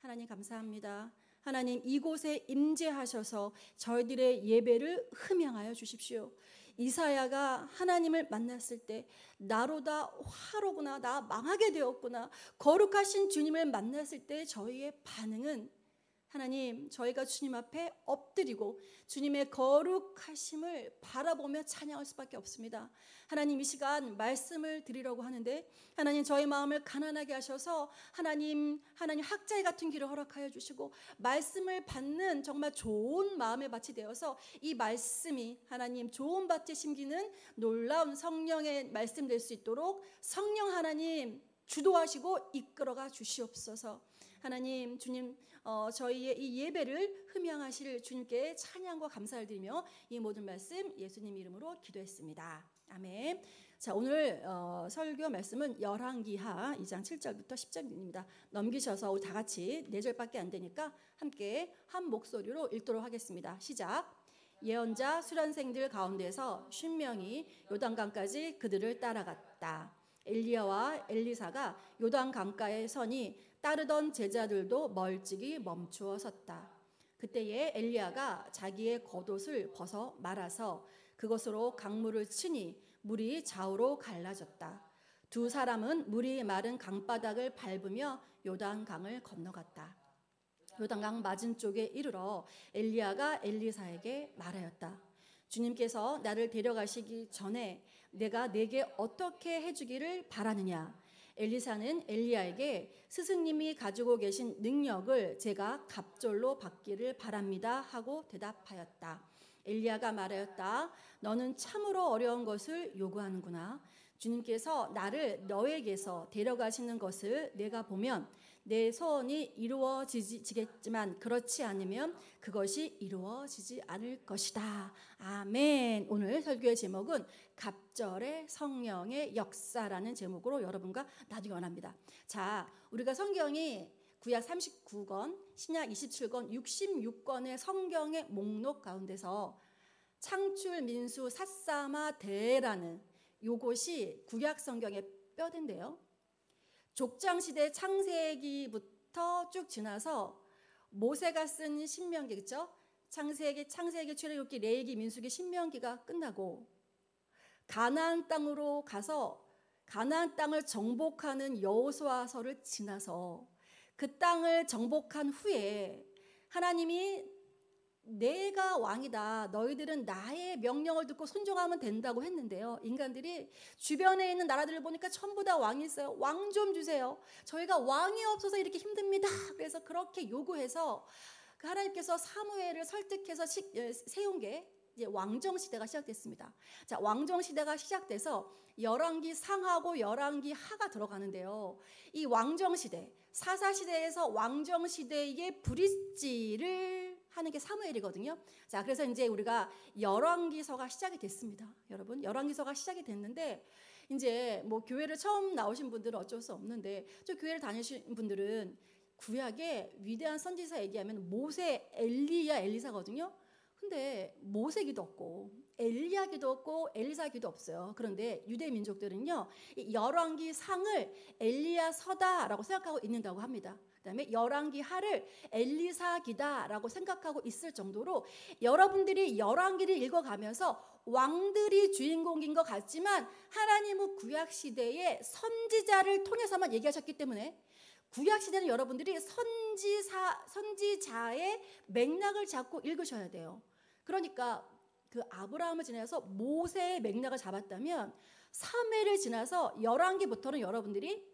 하나님 감사합니다. 하나님 이곳에 임재하셔서 저희들의 예배를 흠양하여 주십시오. 이사야가 하나님을 만났을 때 나로다 화로구나, 나 망하게 되었구나, 거룩하신 주님을 만났을 때 저희의 반응은 하나님, 저희가 주님 앞에 엎드리고 주님의 거룩하심을 바라보며 찬양할 수밖에 없습니다. 하나님, 이 시간 말씀을 드리려고 하는데 하나님, 저희 마음을 가난하게 하셔서 하나님 학자의 같은 길을 허락하여 주시고 말씀을 받는 정말 좋은 마음의 밭이 되어서 이 말씀이 하나님 좋은 밭에 심기는 놀라운 성령의 말씀 될 수 있도록 성령 하나님 주도하시고 이끌어가 주시옵소서. 하나님, 주님, 저희의 이 예배를 흠양하실 주님께 찬양과 감사를 드리며 이 모든 말씀 예수님 이름으로 기도했습니다. 아멘. 자, 오늘 설교 말씀은 열왕기하 2장 7절부터 10절입니다. 넘기셔서 우리 다 같이 4절밖에 안 되니까 함께 한 목소리로 읽도록 하겠습니다. 시작. 예언자 수련생들 가운데서 50명이 요단강까지 그들을 따라갔다. 엘리야와 엘리사가 요단 강가에 서니 따르던 제자들도 멀찍이 멈추어 섰다. 그때에 엘리야가 자기의 겉옷을 벗어 말아서 그것으로 강물을 치니 물이 좌우로 갈라졌다. 두 사람은 물이 마른 강바닥을 밟으며 요단강을 건너갔다. 요단강 맞은쪽에 이르러 엘리야가 엘리사에게 말하였다. 주님께서 나를 데려가시기 전에 내가 네게 어떻게 해주기를 바라느냐? 엘리사는 엘리야에게 스승님이 가지고 계신 능력을 제가 갑절로 받기를 바랍니다 하고 대답하였다. 엘리야가 말하였다. 너는 참으로 어려운 것을 요구하는구나. 주님께서 나를 너에게서 데려가시는 것을 내가 보면 내 소원이 이루어지겠지만 그렇지 않으면 그것이 이루어지지 않을 것이다. 아멘. 오늘 설교의 제목은 갑절의 성령의 역사라는 제목으로 여러분과 나누기 원합니다. 자, 우리가 성경이 구약 39권, 신약 27권, 66권의 성경의 목록 가운데서 창출, 민수, 삿사마, 대라는 요것이 구약 성경의 뼈대인데요. 족장시대 창세기부터 쭉 지나서 모세가 쓴 신명기겠죠. 창세기, 출애굽기, 레위기, 민수기, 신명기가 끝나고 가나안 땅으로 가서 가나안 땅을 정복하는 여호수아서를 지나서 그 땅을 정복한 후에 하나님이 내가 왕이다. 너희들은 나의 명령을 듣고 순종하면 된다고 했는데요. 인간들이 주변에 있는 나라들을 보니까 전부 다 왕이 있어요. 왕 좀 주세요. 저희가 왕이 없어서 이렇게 힘듭니다. 그래서 그렇게 요구해서 하나님께서 사무엘을 설득해서 세운 게 이제 왕정 시대가 시작됐습니다. 자, 왕정 시대가 시작돼서 열왕기 상하고 열왕기 하가 들어가는데요. 이 왕정 시대, 사사 시대에서 왕정 시대의 브릿지를 하는 게 사무엘이거든요. 자, 그래서 이제 우리가 열왕기서가 시작이 됐습니다. 여러분, 열왕기서가 시작이 됐는데 이제 뭐 교회를 처음 나오신 분들은 어쩔 수 없는데 저 교회를 다니신 분들은 구약의 위대한 선지자 얘기하면 모세, 엘리야, 엘리사거든요. 근데 모세 기도 없고 엘리야 기도 없고 엘리사 기도 없어요. 그런데 유대 민족들은요, 이 열왕기 상을 엘리야 서다라고 생각하고 있는다고 합니다. 그다음에 열왕기 하를 엘리사 기다라고 생각하고 있을 정도로 여러분들이 열왕기를 읽어가면서 왕들이 주인공인 것 같지만 하나님은 구약 시대의 선지자를 통해서만 얘기하셨기 때문에 구약 시대는 여러분들이 선지자의 맥락을 잡고 읽으셔야 돼요. 그러니까 그 아브라함을 지나서 모세의 맥락을 잡았다면 사무엘을 지나서 열왕기부터는 여러분들이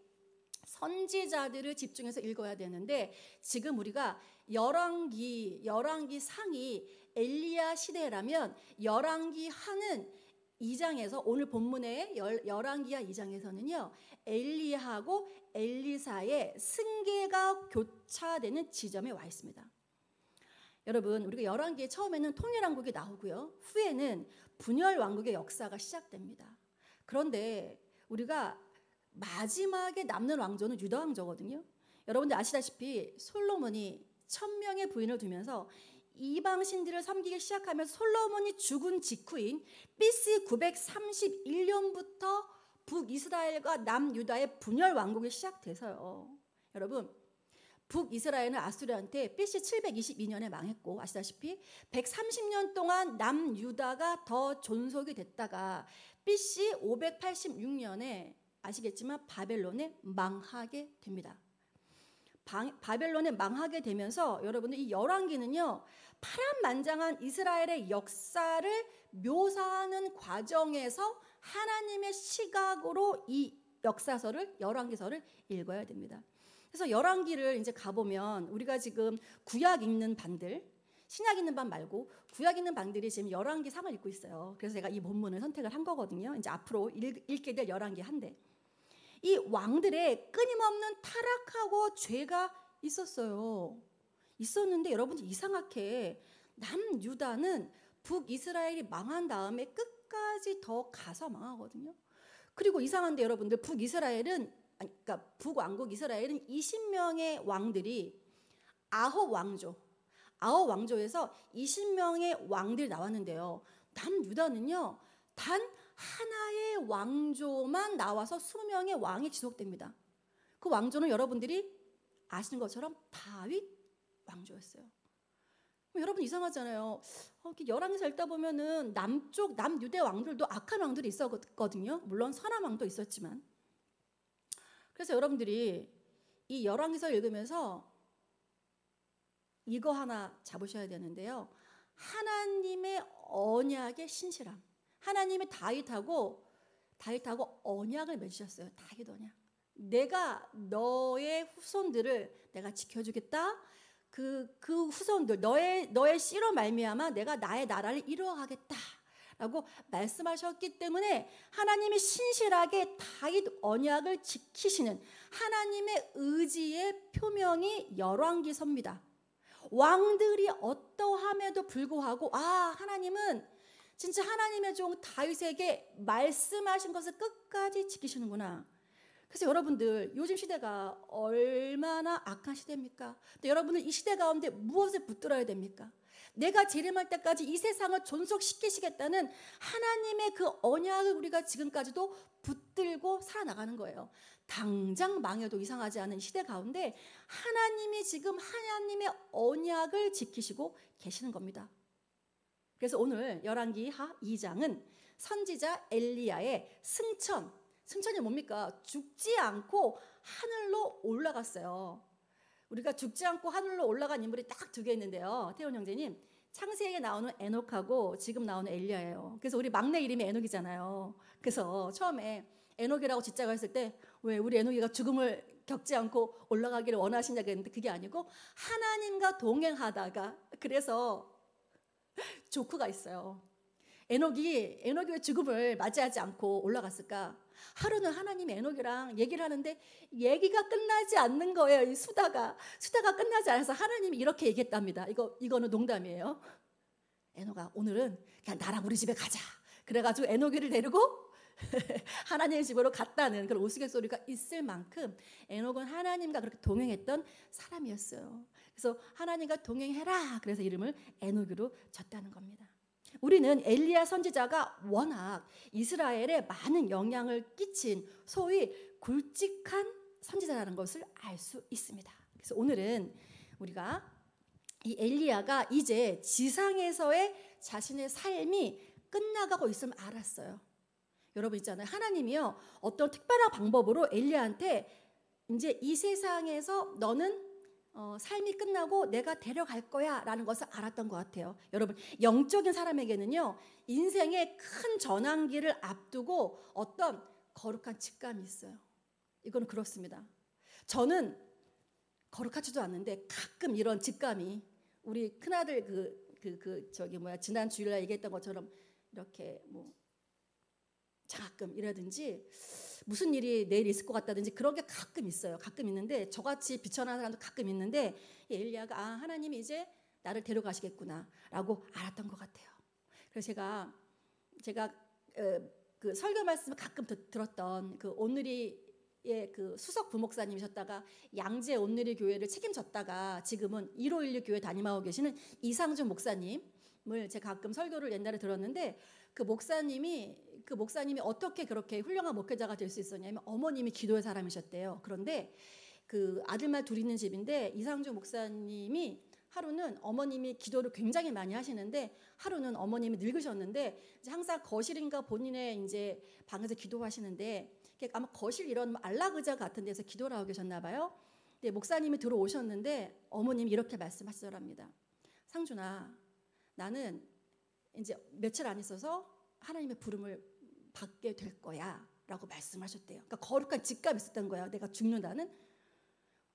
선지자들을 집중해서 읽어야 되는데 지금 우리가 열왕기 상이 엘리야 시대라면 열왕기 하는 2장에서 오늘 본문의 열왕기하 2장에서는요 엘리야하고 엘리사의 승계가 교차되는 지점에 와 있습니다. 여러분, 우리가 열왕기에 처음에는 통일왕국이 나오고요 후에는 분열왕국의 역사가 시작됩니다. 그런데 우리가 마지막에 남는 왕조는 유다 왕조거든요. 여러분들 아시다시피 솔로몬이 1000명의 부인을 두면서 이방 신들을 섬기기 시작하면서 솔로몬이 죽은 직후인 BC 931년부터 북이스라엘과 남유다의 분열 왕국이 시작돼서요. 여러분, 북이스라엘은 아수르한테 BC 722년에 망했고 아시다시피 130년 동안 남유다가 더 존속이 됐다가 BC 586년에 아시겠지만 바벨론에 망하게 됩니다. 바벨론에 망하게 되면서 여러분들 이 열왕기는요, 파란만장한 이스라엘의 역사를 묘사하는 과정에서 하나님의 시각으로 이 역사서를, 열왕기서를 읽어야 됩니다. 그래서 열왕기를 이제 가보면 우리가 지금 구약 읽는 반들, 신약 읽는 반 말고 구약 읽는 반들이 지금 열왕기 상을 읽고 있어요. 그래서 제가 이 본문을 선택을 한 거거든요. 이제 앞으로 읽게 될 열왕기 한데, 이 왕들의 끊임없는 타락하고 죄가 있었는데 여러분 이상하게 남유다는 북이스라엘이 망한 다음에 끝까지 더 가서 망하거든요. 그리고 이상한데 여러분들 그러니까 북왕국 이스라엘은 20명의 왕들이 아홉 왕조에서 20명의 왕들이 나왔는데요. 남유다는요, 단 하나의 왕조만 나와서 20명의 왕이 지속됩니다. 그 왕조는 여러분들이 아시는 것처럼 다윗 왕조였어요. 여러분 이상하잖아요. 열왕기서 읽다 보면은 남유대 왕들도 악한 왕들이 있었거든요. 물론 선한 왕도 있었지만. 그래서 여러분들이 이 열왕기서 읽으면서 이거 하나 잡으셔야 되는데요. 하나님의 언약의 신실함. 하나님이 다윗하고 언약을 맺으셨어요. 다윗 언약. 내가 너의 후손들을 내가 지켜주겠다. 그 후손들 너의 씨로 말미암아 내가 나의 나라를 이루어가겠다. 라고 말씀하셨기 때문에 하나님이 신실하게 다윗 언약을 지키시는 하나님의 의지의 표명이 열왕기서입니다. 왕들이 어떠함에도 불구하고 하나님은 진짜 하나님의 종 다윗에게 말씀하신 것을 끝까지 지키시는구나. 그래서 여러분들 요즘 시대가 얼마나 악한 시대입니까? 근데 여러분들 이 시대 가운데 무엇을 붙들어야 됩니까? 내가 재림할 때까지 이 세상을 존속시키시겠다는 하나님의 그 언약을 우리가 지금까지도 붙들고 살아나가는 거예요. 당장 망해도 이상하지 않은 시대 가운데 하나님이 지금 하나님의 언약을 지키시고 계시는 겁니다. 그래서 오늘 열왕기 하 2장은 선지자 엘리야의 승천이 뭡니까? 죽지 않고 하늘로 올라갔어요. 우리가 죽지 않고 하늘로 올라간 인물이 딱 두 개 있는데요. 태훈 형제님, 창세기에 나오는 에녹하고 지금 나오는 엘리야예요. 그래서 우리 막내 이름이 에녹이잖아요. 그래서 처음에 에녹이라고 짓자고 했을 때 왜 우리 에녹이가 죽음을 겪지 않고 올라가기를 원하시냐고 했는데 그게 아니고 하나님과 동행하다가, 그래서 조크가 있어요. 에녹이 왜 죽음을 맞이하지 않고 올라갔을까? 하루는 하나님이 에녹이랑 얘기를 하는데 얘기가 끝나지 않는 거예요. 이 수다가 끝나지 않아서 하나님이 이렇게 얘기했답니다. 이거는 농담이에요. 에녹아, 오늘은 그냥 나랑 우리 집에 가자. 그래가지고 에녹이를 데리고 하나님의 집으로 갔다는 그런 우스갯소리가 있을 만큼 에녹은 하나님과 그렇게 동행했던 사람이었어요. 그래서 하나님과 동행해라. 그래서 이름을 에녹으로 졌다는 겁니다. 우리는 엘리야 선지자가 워낙 이스라엘에 많은 영향을 끼친 소위 굵직한 선지자라는 것을 알 수 있습니다. 그래서 오늘은 우리가 이 엘리야가 이제 지상에서의 자신의 삶이 끝나가고 있음을 알았어요. 여러분 있잖아요. 하나님이요, 어떤 특별한 방법으로 엘리야한테 이제 이 세상에서 너는 삶이 끝나고 내가 데려갈 거야 라는 것을 알았던 것 같아요. 여러분, 영적인 사람에게는요, 인생의 큰 전환기를 앞두고 어떤 거룩한 직감이 있어요. 이건 그렇습니다. 저는 거룩하지도 않는데 가끔 이런 직감이, 우리 큰아들 지난 주일날 얘기했던 것처럼 이렇게 가끔 이라든지 무슨 일이 내일 있을 것 같다든지 그런 게 가끔 있어요. 가끔 있는데 저같이 비천한 사람도 가끔 있는데 엘리야가 하나님이 이제 나를 데려가시겠구나 라고 알았던 것 같아요. 그래서 제가 그 설교 말씀을 가끔 들었던 그 온누리의 그 수석 부목사님이셨다가 양재 온누리 교회를 책임졌다가 지금은 1516 교회 담임하고 계시는 이상준 목사님을 제가 가끔 설교를 옛날에 들었는데 그 목사님이 어떻게 그렇게 훌륭한 목회자가 될 수 있었냐면 어머님이 기도의 사람이셨대요. 그런데 그 아들만 둘 있는 집인데 이상주 목사님이 하루는 어머님이 기도를 굉장히 많이 하시는데 하루는 어머님이 늙으셨는데 이제 항상 거실인가 본인의 이제 방에서 기도하시는데 아마 거실 이런 안락의자 같은 데서 기도를 하고 계셨나 봐요. 근데 목사님이 들어오셨는데 어머님이 이렇게 말씀하시더랍니다. 상준아, 나는 이제 며칠 안 있어서 하나님의 부름을 받게 될 거야 라고 말씀하셨대요. 그러니까 거룩한 직감이 있었던 거야. 내가 죽는다는.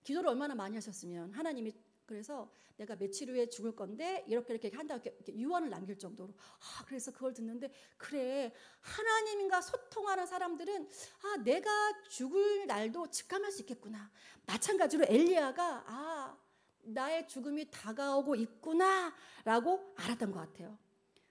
기도를 얼마나 많이 하셨으면 하나님이 그래서 내가 며칠 후에 죽을 건데 이렇게 한다고 이렇게 유언을 남길 정도로. 그래서 그걸 듣는데 그래, 하나님과 소통하는 사람들은 내가 죽을 날도 직감할 수 있겠구나. 마찬가지로 엘리야가 나의 죽음이 다가오고 있구나 라고 알았던 것 같아요.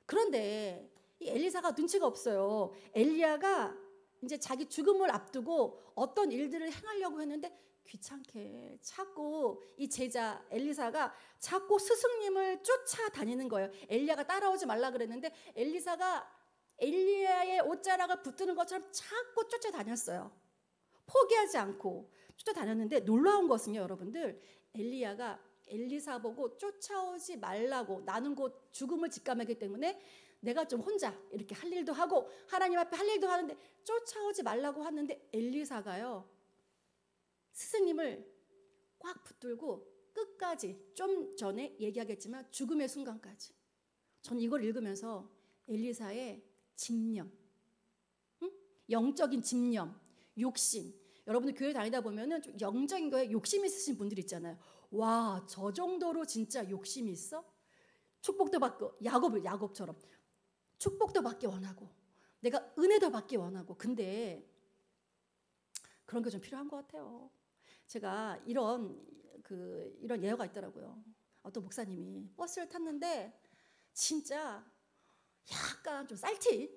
그런데 이 엘리사가 눈치가 없어요. 엘리야가 이제 자기 죽음을 앞두고 어떤 일들을 행하려고 했는데 귀찮게 자꾸 이 제자 엘리사가 자꾸 스승님을 쫓아다니는 거예요. 엘리야가 따라오지 말라 그랬는데 엘리사가 엘리야의 옷자락을 붙드는 것처럼 자꾸 쫓아다녔어요. 포기하지 않고 쫓아다녔는데 놀라운 것은요, 여러분들, 엘리야가 엘리사 보고 쫓아오지 말라고, 나는 곧 죽음을 직감하기 때문에 내가 좀 혼자 이렇게 할 일도 하고 하나님 앞에 할 일도 하는데 쫓아오지 말라고 하는데 엘리사가요, 스승님을 꽉 붙들고 끝까지, 좀 전에 얘기하겠지만 죽음의 순간까지. 전 이걸 읽으면서 엘리사의 집념, 영적인 집념, 욕심. 여러분들 교회 다니다 보면은 좀 영적인 거에 욕심 있으신 분들 있잖아요. 와, 저 정도로 진짜 욕심이 있어? 축복도 받고, 야곱처럼 축복도 받기 원하고 내가 은혜도 받기 원하고. 근데 그런 게 좀 필요한 것 같아요. 제가 이런 예화가 있더라고요. 어떤 목사님이 버스를 탔는데 진짜 약간 좀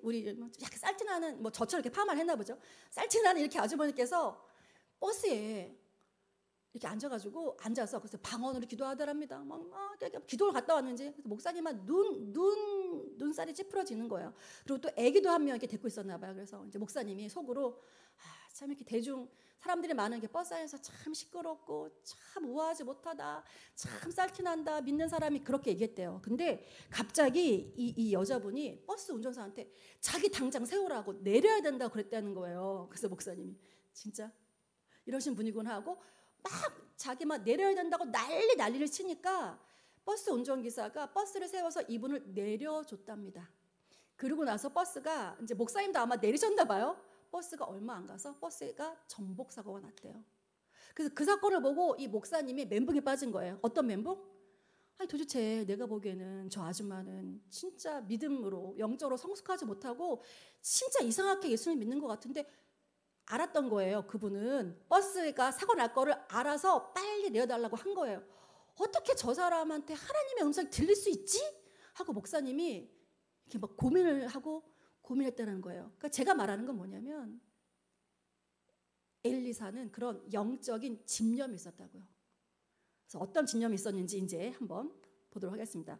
우리 약간 쌀티나는, 뭐 저처럼 이렇게 파마를 했나 보죠. 쌀티나는 이렇게 아주머니께서 버스에 이렇게 앉아서 그래서 방언으로 기도하더랍니다. 기도를 갔다 왔는지 그래서 목사님은 눈살이 찌푸러지는 거예요. 그리고 또 아기도 한 명 이렇게 데리고 있었나 봐요. 그래서 이제 목사님이 속으로 참 이렇게 사람들이 많은 게 버스 안에서 참 시끄럽고 참 우아하지 못하다, 참 쌀티난다, 믿는 사람이 그렇게 얘기했대요. 근데 갑자기 이 여자분이 버스 운전사한테 자기 당장 세우라고, 내려야 된다고 그랬다는 거예요. 그래서 목사님이 진짜 이러신 분이구나 하고 자기만 내려야 된다고 난리를 치니까 버스 운전기사가 버스를 세워서 이분을 내려줬답니다. 그러고 나서 버스가, 이제 목사님도 아마 내리셨나 봐요. 버스가 얼마 안 가서 버스가 전복 사고가 났대요. 그래서 그 사건을 보고 이 목사님이 멘붕에 빠진 거예요. 어떤 멘붕? 도대체 내가 보기에는 저 아줌마는 진짜 믿음으로 영적으로 성숙하지 못하고 진짜 이상하게 예수님 믿는 것 같은데, 알았던 거예요. 그분은 버스가 사고 날 거를 알아서 빨리 내어달라고 한 거예요. 어떻게 저 사람한테 하나님의 음성이 들릴 수 있지? 하고 목사님이 이렇게 막 고민했다는 거예요. 그러니까 제가 말하는 건 뭐냐면 엘리사는 그런 영적인 집념이 있었다고요. 그래서 어떤 집념이 있었는지 이제 한번 보도록 하겠습니다.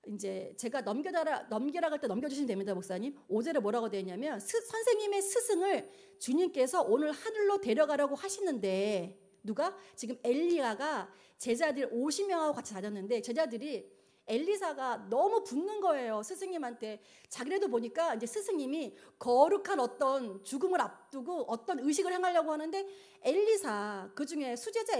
이제 제가 넘기라고 할 때 넘겨주시면 됩니다, 목사님. 5절에 뭐라고 되어 있냐면 선생님의 스승을 주님께서 오늘 하늘로 데려가려고 하시는데, 누가? 지금 엘리야가 제자들 50명하고 같이 다녔는데 제자들이 엘리사가 너무 붙는 거예요, 스승님한테. 자기네도 보니까 이제 스승님이 거룩한 어떤 죽음을 앞두고 어떤 의식을 행하려고 하는데 엘리사, 그중에 수제자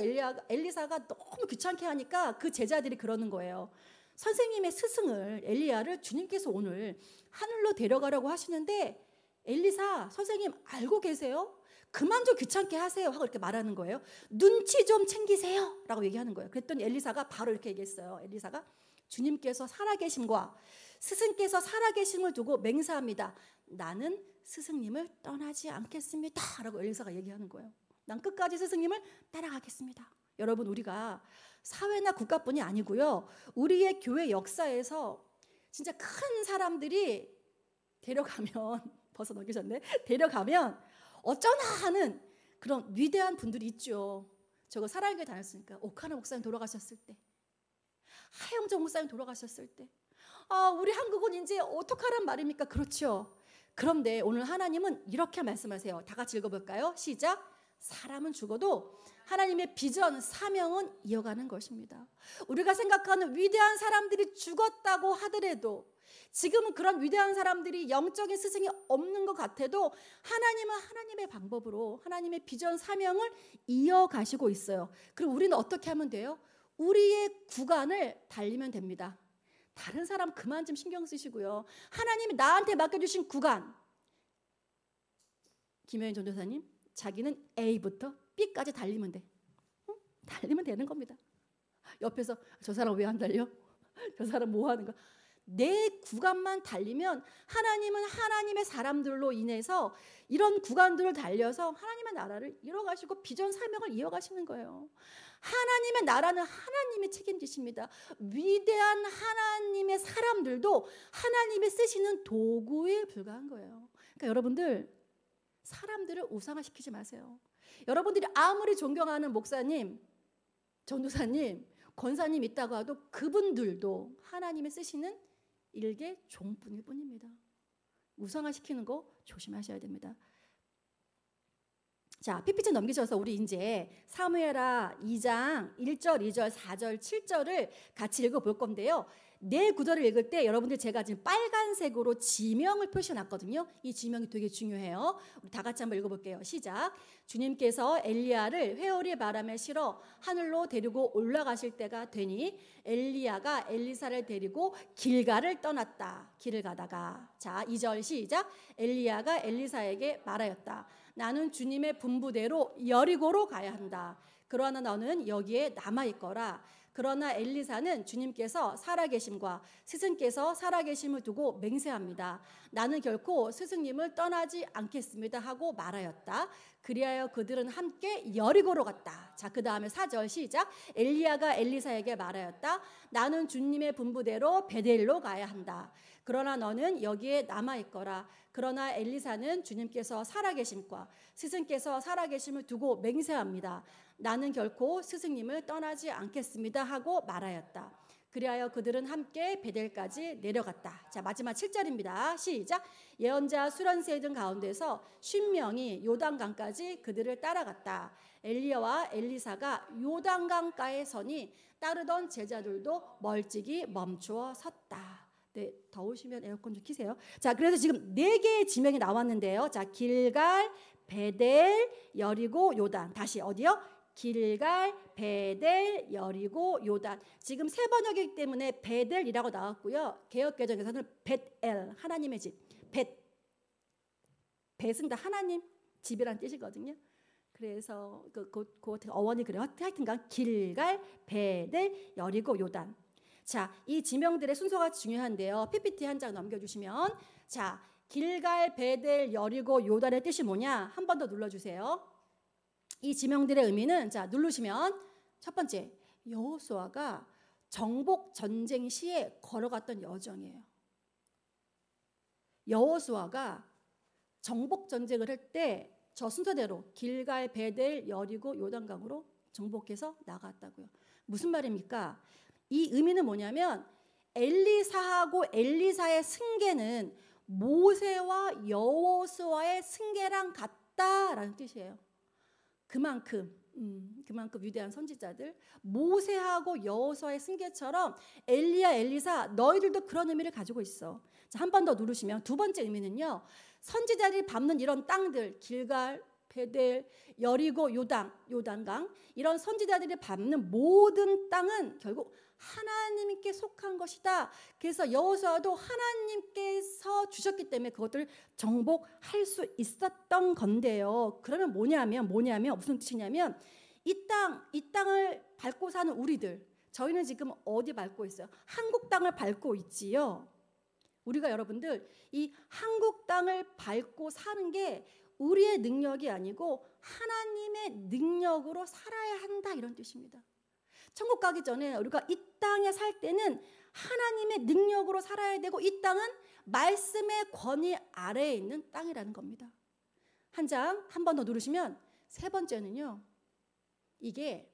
엘리사가 너무 귀찮게 하니까 그 제자들이 그러는 거예요. 선생님의 스승을, 엘리야를 주님께서 오늘 하늘로 데려가려고 하시는데 엘리사 선생님 알고 계세요? 그만 좀 귀찮게 하세요 하고 이렇게 말하는 거예요. 눈치 좀 챙기세요 라고 얘기하는 거예요. 그랬더니 엘리사가 바로 이렇게 얘기했어요. 엘리사가 주님께서 살아계심과 스승께서 살아계심을 두고 맹세합니다. 나는 스승님을 떠나지 않겠습니다 라고 엘리사가 얘기하는 거예요. 난 끝까지 스승님을 따라가겠습니다. 여러분, 우리가 사회나 국가뿐이 아니고요, 우리의 교회 역사에서 진짜 큰 사람들이 데려가면 벌써 넘기셨네. 데려가면 어쩌나 하는 그런 위대한 분들이 있죠. 저거 사랑교회 다녔으니까 오카나 목사님 돌아가셨을 때, 하영정 목사님 돌아가셨을 때, 우리 한국은 이제 어떡하란 말입니까? 그렇죠. 그런데 오늘 하나님은 이렇게 말씀하세요. 다 같이 읽어볼까요? 시작. 사람은 죽어도 하나님의 비전, 사명은 이어가는 것입니다. 우리가 생각하는 위대한 사람들이 죽었다고 하더라도, 지금은 그런 위대한 사람들이 영적인 스승이 없는 것 같아도 하나님은 하나님의 방법으로 하나님의 비전, 사명을 이어가시고 있어요. 그럼 우리는 어떻게 하면 돼요? 우리의 구간을 달리면 됩니다. 다른 사람 그만 좀 신경 쓰시고요. 하나님이 나한테 맡겨주신 구간, 김효인 전도사님, 자기는 A부터 B까지 달리면 돼. 달리면 되는 겁니다. 옆에서 저 사람 왜 안 달려? 저 사람 뭐 하는 거? 내 구간만 달리면 하나님은 하나님의 사람들로 인해서 이런 구간들을 달려서 하나님의 나라를 이뤄가시고 비전, 사명을 이어가시는 거예요. 하나님의 나라는 하나님이 책임지십니다. 위대한 하나님의 사람들도 하나님이 쓰시는 도구에 불과한 거예요. 그러니까 여러분들, 사람들을 우상화시키지 마세요. 여러분들이 아무리 존경하는 목사님, 전도사님, 권사님 있다고 해도 그분들도 하나님이 쓰시는 일개 종뿐일 뿐입니다. 우상화시키는 거 조심하셔야 됩니다. 자, PPT 넘기셔서 우리 이제 사무엘하 2장 1절, 2절, 4절, 7절을 같이 읽어볼 건데요. 네 구절을 읽을 때 여러분들 제가 지금 빨간색으로 지명을 표시해놨거든요. 이 지명이 되게 중요해요. 우리 다 같이 한번 읽어볼게요. 시작. 주님께서 엘리야를 회오리 바람에 실어 하늘로 데리고 올라가실 때가 되니 엘리야가 엘리사를 데리고 길갈을 떠났다. 길을 가다가, 자 2절 시작. 엘리야가 엘리사에게 말하였다. 나는 주님의 분부대로 여리고로 가야 한다. 그러나 너는 여기에 남아있거라. 그러나 엘리사는 주님께서 살아계심과 스승께서 살아계심을 두고 맹세합니다. 나는 결코 스승님을 떠나지 않겠습니다 하고 말하였다. 그리하여 그들은 함께 여리고로 갔다. 자, 그 다음에 4절 시작. 엘리야가 엘리사에게 말하였다. 나는 주님의 분부대로 베델로 가야 한다. 그러나 너는 여기에 남아있거라. 그러나 엘리사는 주님께서 살아계심과 스승께서 살아계심을 두고 맹세합니다. 나는 결코 스승님을 떠나지 않겠습니다 하고 말하였다. 그리하여 그들은 함께 베델까지 내려갔다. 자, 마지막 7절입니다. 시작. 예언자 수련세들 가운데서 50명이 요단강까지 그들을 따라갔다. 엘리야와 엘리사가 요단강가에 서니 따르던 제자들도 멀찍이 멈추어 섰다. 네, 더우시면 에어컨 좀 켜세요. 자, 그래서 지금 4개의 지명이 나왔는데요. 자, 길갈, 베델, 여리고, 요단. 다시 어디요? 길갈, 베델, 여리고, 요단. 지금 세 번역이기 때문에 베델이라고 나왔고요. 개역개정에서는 벳엘, 하나님의 집. 벳은 다 하나님 집이란 뜻이거든요. 그래서 그 어원이 그래요. 하여튼간 길갈, 베델, 여리고, 요단. 자, 이 지명들의 순서가 중요한데요. PPT 한 장 넘겨주시면, 자, 길갈, 베델, 여리고, 요단의 뜻이 뭐냐? 한 번 더 눌러주세요. 이 지명들의 의미는, 자, 누르시면 첫 번째, 여호수아가 정복 전쟁 시에 걸어갔던 여정이에요. 여호수아가 정복 전쟁을 할 때 저 순서대로 길갈, 베델, 여리고, 요단강으로 정복해서 나갔다고요. 무슨 말입니까? 이 의미는 뭐냐면 엘리사하고 엘리사의 승계는 모세와 여호수아의 승계랑 같다라는 뜻이에요. 그만큼 위대한 선지자들, 모세하고 여호수아의 승계처럼 엘리야, 엘리사 너희들도 그런 의미를 가지고 있어. 자, 한 번 더 누르시면 두 번째 의미는요. 선지자들이 밟는 이런 땅들, 길갈, 베델, 여리고, 요단강, 이런 선지자들이 밟는 모든 땅은 결국 하나님께 속한 것이다. 그래서 여호수아도 하나님께서 주셨기 때문에 그것들을 정복할 수 있었던 건데요. 그러면 뭐냐면 무슨 뜻이냐면 이 땅을 밟고 사는 우리들, 저희는 지금 어디 밟고 있어요? 한국 땅을 밟고 있지요. 우리가 여러분들 이 한국 땅을 밟고 사는 게 우리의 능력이 아니고 하나님의 능력으로 살아야 한다, 이런 뜻입니다. 천국 가기 전에 우리가 이 땅에 살 때는 하나님의 능력으로 살아야 되고, 이 땅은 말씀의 권위 아래에 있는 땅이라는 겁니다. 한 번 더 누르시면 세 번째는요. 이게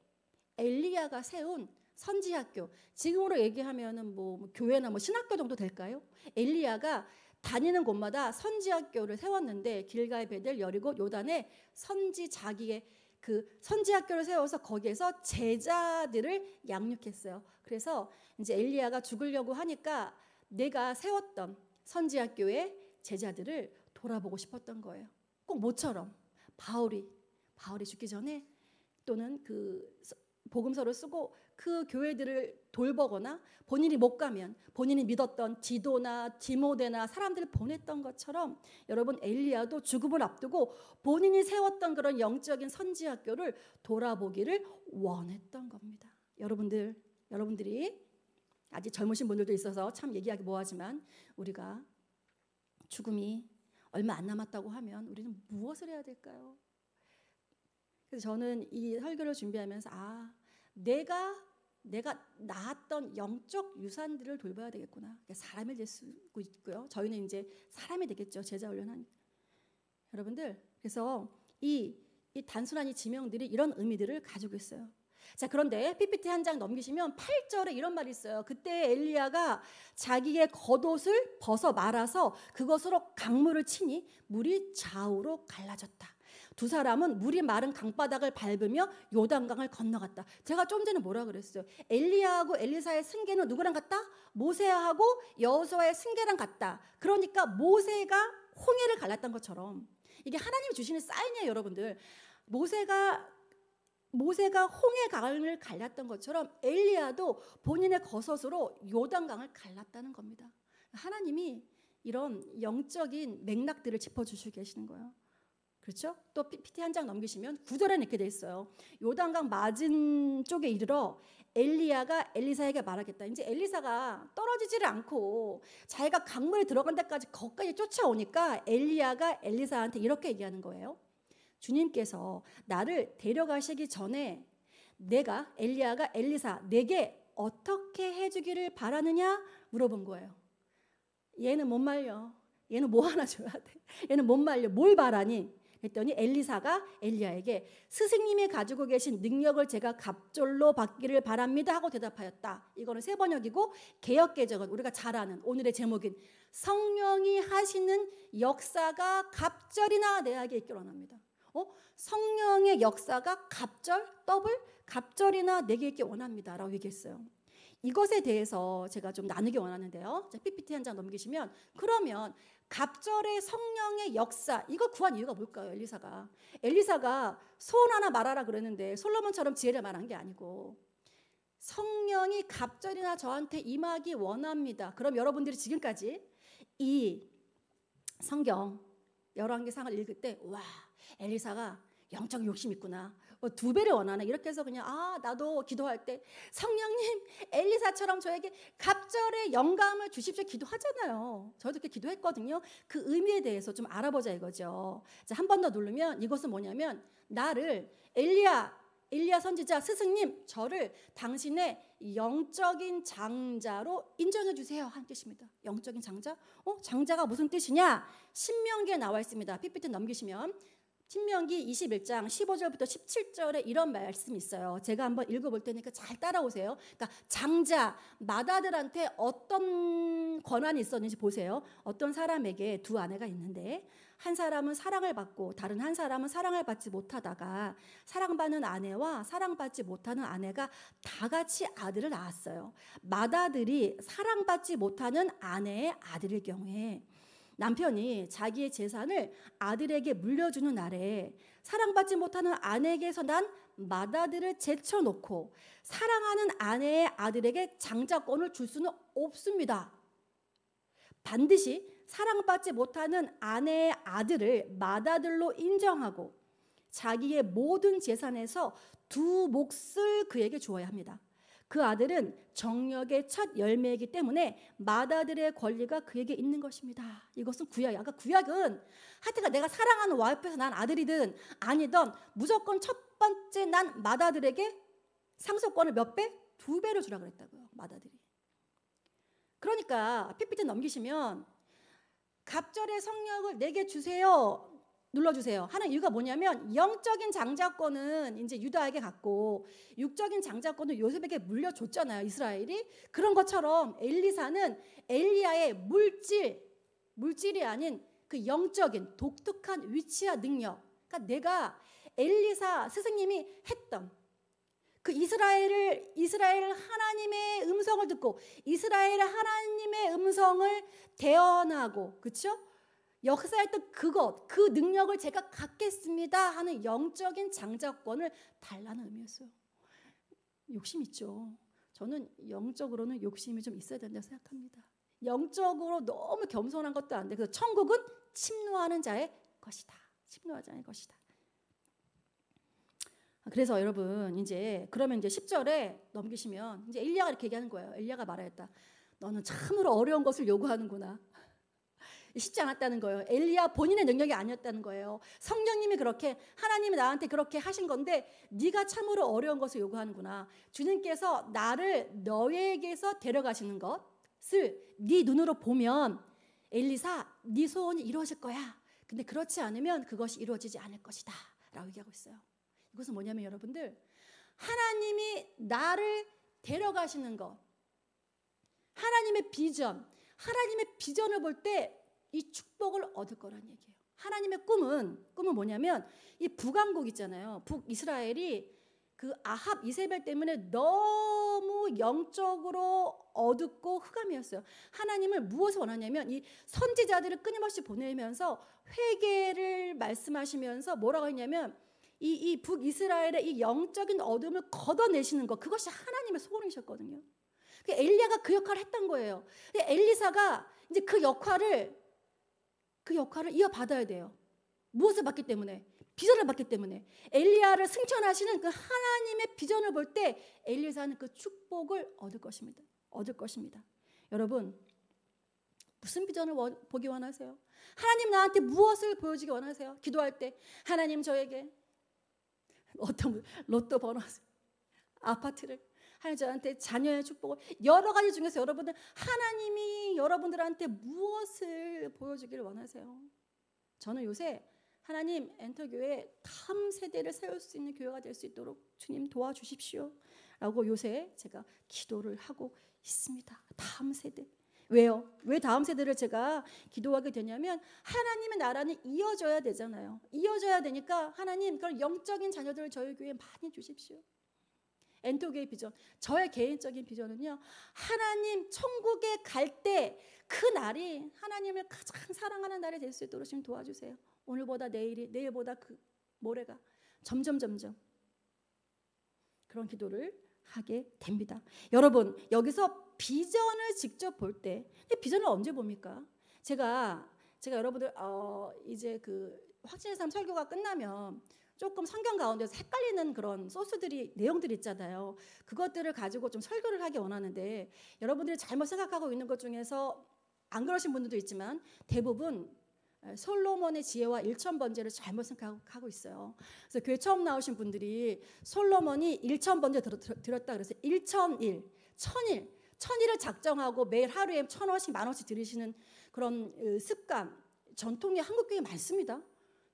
엘리야가 세운 선지학교, 지금으로 얘기하면은 뭐 교회나 뭐 신학교 정도 될까요? 엘리야가 다니는 곳마다 선지학교를 세웠는데 길갈, 베델, 여리고, 요단에 선지 자기의 그 선지학교를 세워서 거기에서 제자들을 양육했어요. 그래서 이제 엘리야가 죽으려고 하니까 내가 세웠던 선지학교의 제자들을 돌아보고 싶었던 거예요. 꼭 모처럼 바울이 죽기 전에 또는 그 복음서를 쓰고 그 교회들을 돌보거나 본인이 못 가면 본인이 믿었던 디도나 디모데나 사람들을 보냈던 것처럼 여러분 엘리야도 죽음을 앞두고 본인이 세웠던 그런 영적인 선지학교를 돌아보기를 원했던 겁니다. 여러분들이 아직 젊으신 분들도 있어서 참 얘기하기 뭐하지만 우리가 죽음이 얼마 안 남았다고 하면 우리는 무엇을 해야 될까요? 그래서 저는 이 설교를 준비하면서 내가 낳았던 영적 유산들을 돌봐야 되겠구나. 사람이 될 수 있고요. 저희는 이제 사람이 되겠죠. 제자 훈련한 여러분들. 그래서 이 단순한 이 지명들이 이런 의미들을 가지고 있어요. 자, 그런데 PPT 한 장 넘기시면 8절에 이런 말이 있어요. 그때 엘리야가 자기의 겉옷을 벗어 말아서 그것으로 강물을 치니 물이 좌우로 갈라졌다. 두 사람은 물이 마른 강바닥을 밟으며 요단강을 건너갔다. 제가 좀 전에 뭐라 그랬어요? 엘리야하고 엘리사의 승계는 누구랑 같다? 모세하고 여호수아의 승계랑 같다. 그러니까 모세가 홍해를 갈랐던 것처럼 이게 하나님이 주시는 사인이에요, 여러분들. 모세가 홍해강을 갈랐던 것처럼 엘리야도 본인의 겉옷으로 요단강을 갈랐다는 겁니다. 하나님이 이런 영적인 맥락들을 짚어주시고 계시는 거예요. 그렇죠? 또 PPT 한 장 넘기시면 9절에 이렇게 돼 있어요. 요단강 맞은 쪽에 이르러 엘리야가 엘리사에게 말하겠다. 이제 엘리사가 떨어지지를 않고 자기가 강물에 들어간 데까지 거기까지 쫓아오니까 엘리야가 엘리사한테 이렇게 얘기하는 거예요. 주님께서 나를 데려가시기 전에 엘리야가 엘리사 내게 어떻게 해주기를 바라느냐 물어본 거예요. 얘는 못 말려. 얘는 뭐 하나 줘야 돼. 얘는 못 말려. 뭘 바라니? 그랬더니 엘리사가 엘리야에게 스승님이 가지고 계신 능력을 제가 갑절로 받기를 바랍니다 하고 대답하였다. 이거는 새번역이고 개역개정은 우리가 잘 아는 오늘의 제목인 성령이 하시는 역사가 갑절이나 내게 있기를 원합니다. 성령의 역사가 갑절이나 내게 있기 원합니다 라고 얘기했어요. 이것에 대해서 제가 좀 나누기 원하는데요. PPT 한 장 넘기시면 그러면 갑절의 성령의 역사 이걸 구한 이유가 뭘까요? 엘리사가 소원 하나 말하라 그랬는데 솔로몬처럼 지혜를 말한 게 아니고 성령이 갑절이나 저한테 임하기 원합니다. 그럼 여러분들이 지금까지 이 성경 열왕기상을 읽을 때 와 엘리사가 영적 욕심 있구나. 2배를 원하네. 이렇게 해서 그냥 나도 기도할 때 성령님 엘리사처럼 저에게 갑절의 영감을 주십시오 기도하잖아요. 저도 그렇게 기도했거든요. 그 의미에 대해서 좀 알아보자 이거죠. 자, 한 번 더 누르면 이것은 뭐냐면 나를 엘리야 선지자 스승님 저를 당신의 영적인 장자로 인정해 주세요 하는 뜻입니다. 영적인 장자? 장자가 무슨 뜻이냐? 신명기에 나와 있습니다. PPT 넘기시면 신명기 21장 15절부터 17절에 이런 말씀이 있어요. 제가 한번 읽어볼 테니까 잘 따라오세요. 그러니까 장자, 맏아들한테 어떤 권한이 있었는지 보세요. 어떤 사람에게 두 아내가 있는데 한 사람은 사랑을 받고 다른 한 사람은 사랑을 받지 못하다가 사랑받는 아내와 사랑받지 못하는 아내가 다 같이 아들을 낳았어요. 맏아들이 사랑받지 못하는 아내의 아들일 경우에 남편이 자기의 재산을 아들에게 물려주는 날에 사랑받지 못하는 아내에게서 난 맏아들을 제쳐놓고 사랑하는 아내의 아들에게 장자권을 줄 수는 없습니다. 반드시 사랑받지 못하는 아내의 아들을 맏아들로 인정하고 자기의 모든 재산에서 2 몫을 그에게 주어야 합니다. 그 아들은 정력의 첫 열매이기 때문에 맏아들의 권리가 그에게 있는 것입니다. 이것은 구약이야. 아까 구약은 하여튼 내가 사랑하는 와이프에서 난 아들이든 아니든 무조건 첫 번째 난 맏아들에게 상속권을 몇 배? 2배로 주라 그랬다고요. 맏아들이. 그러니까 PPT 넘기시면 갑절의 성령을 내게 주세요. 눌러주세요. 하는 이유가 뭐냐면 영적인 장자권은 이제 유다에게 갔고 육적인 장자권은 요셉에게 물려줬잖아요. 이스라엘이. 그런 것처럼 엘리사는 엘리야의 물질이 아닌 그 영적인 독특한 위치와 능력. 그러니까 내가 엘리사 스승님이 했던 그 이스라엘 하나님의 음성을 듣고 이스라엘 하나님의 음성을 대언하고, 그렇죠? 역사했던 그것, 그 능력을 제가 갖겠습니다 하는 영적인 장자권을 달라는 의미였어요. 욕심 있죠. 저는 영적으로는 욕심이 좀 있어야 된다고 생각합니다. 영적으로 너무 겸손한 것도 안 돼. 그래서 천국은 침노하는 자의 것이다. 침노하는 자의 것이다. 그래서 여러분 그러면 10절에 넘기시면 이제 엘리야가 이렇게 얘기하는 거예요. 엘리야가 말하였다. 너는 참으로 어려운 것을 요구하는구나. 쉽지 않았다는 거예요. 엘리야 본인의 능력이 아니었다는 거예요. 성령님이 그렇게, 하나님이 나한테 그렇게 하신 건데 네가 참으로 어려운 것을 요구하는구나. 주님께서 나를 너에게서 데려가시는 것을 네 눈으로 보면 엘리사 네 소원이 이루어질 거야. 근데 그렇지 않으면 그것이 이루어지지 않을 것이다 라고 얘기하고 있어요. 이것은 뭐냐면 여러분들, 하나님이 나를 데려가시는 것, 하나님의 비전을 볼 때 이 축복을 얻을 거란 얘기예요. 하나님의 꿈은 뭐냐면 이 북왕국 있잖아요. 북이스라엘이 그 아합 이세벨 때문에 너무 영적으로 어둡고 흑암이었어요. 하나님을 무엇을 원하냐면 이 선지자들을 끊임없이 보내면서 회개를 말씀하시면서 뭐라고 했냐면 이 북이스라엘의 이 영적인 어둠을 걷어내시는 것, 그것이 하나님의 소원이셨거든요. 엘리야가 그 역할을 했던 거예요. 엘리사가 이제 그 역할을 이어받아야 돼요. 무엇을 받기 때문에? 비전을 받기 때문에. 엘리야를 승천하시는 그 하나님의 비전을 볼 때 엘리사는 그 축복을 얻을 것입니다. 여러분, 무슨 비전을 보기 원하세요? 하나님 나한테 무엇을 보여주기 원하세요? 기도할 때 하나님 저에게 어떤 로또 번호, 아파트를, 하나님 저한테 자녀의 축복을, 여러 가지 중에서 여러분들 하나님이 여러분들한테 무엇을 보여주기를 원하세요? 저는 요새 하나님 엔터교회 다음 세대를 세울 수 있는 교회가 될 수 있도록 주님 도와주십시오 라고 요새 제가 기도를 하고 있습니다. 다음 세대. 왜요? 왜 다음 세대를 제가 기도하게 되냐면 하나님의 나라는 이어져야 되잖아요. 이어져야 되니까 하나님 그런 영적인 자녀들을 저희 교회에 많이 주십시오. 엔토교의 비전, 저의 개인적인 비전은요, 하나님 천국에 갈 때 그 날이 하나님을 가장 사랑하는 날이 될 수 있도록 좀 도와주세요. 오늘보다 내일보다 그 모레가 점점 그런 기도를 하게 됩니다. 여러분, 여기서 비전을 직접 볼 때, 비전을 언제 봅니까? 제가 여러분들 이제 그 확신의 삶 설교가 끝나면 조금 성경 가운데서 헷갈리는 그런 내용들이 있잖아요. 그것들을 가지고 좀 설교를 하기 원하는데, 여러분들이 잘못 생각하고 있는 것 중에서 안 그러신 분들도 있지만 대부분 솔로몬의 지혜와 일천번제를 잘못 생각하고 있어요. 그래서 교회 처음 나오신 분들이 솔로몬이 일천번제 들었다 그래서 천일을 작정하고 매일 하루에 1,000원씩 10,000원씩 들으시는 그런 습관, 전통이 한국 교회에 많습니다.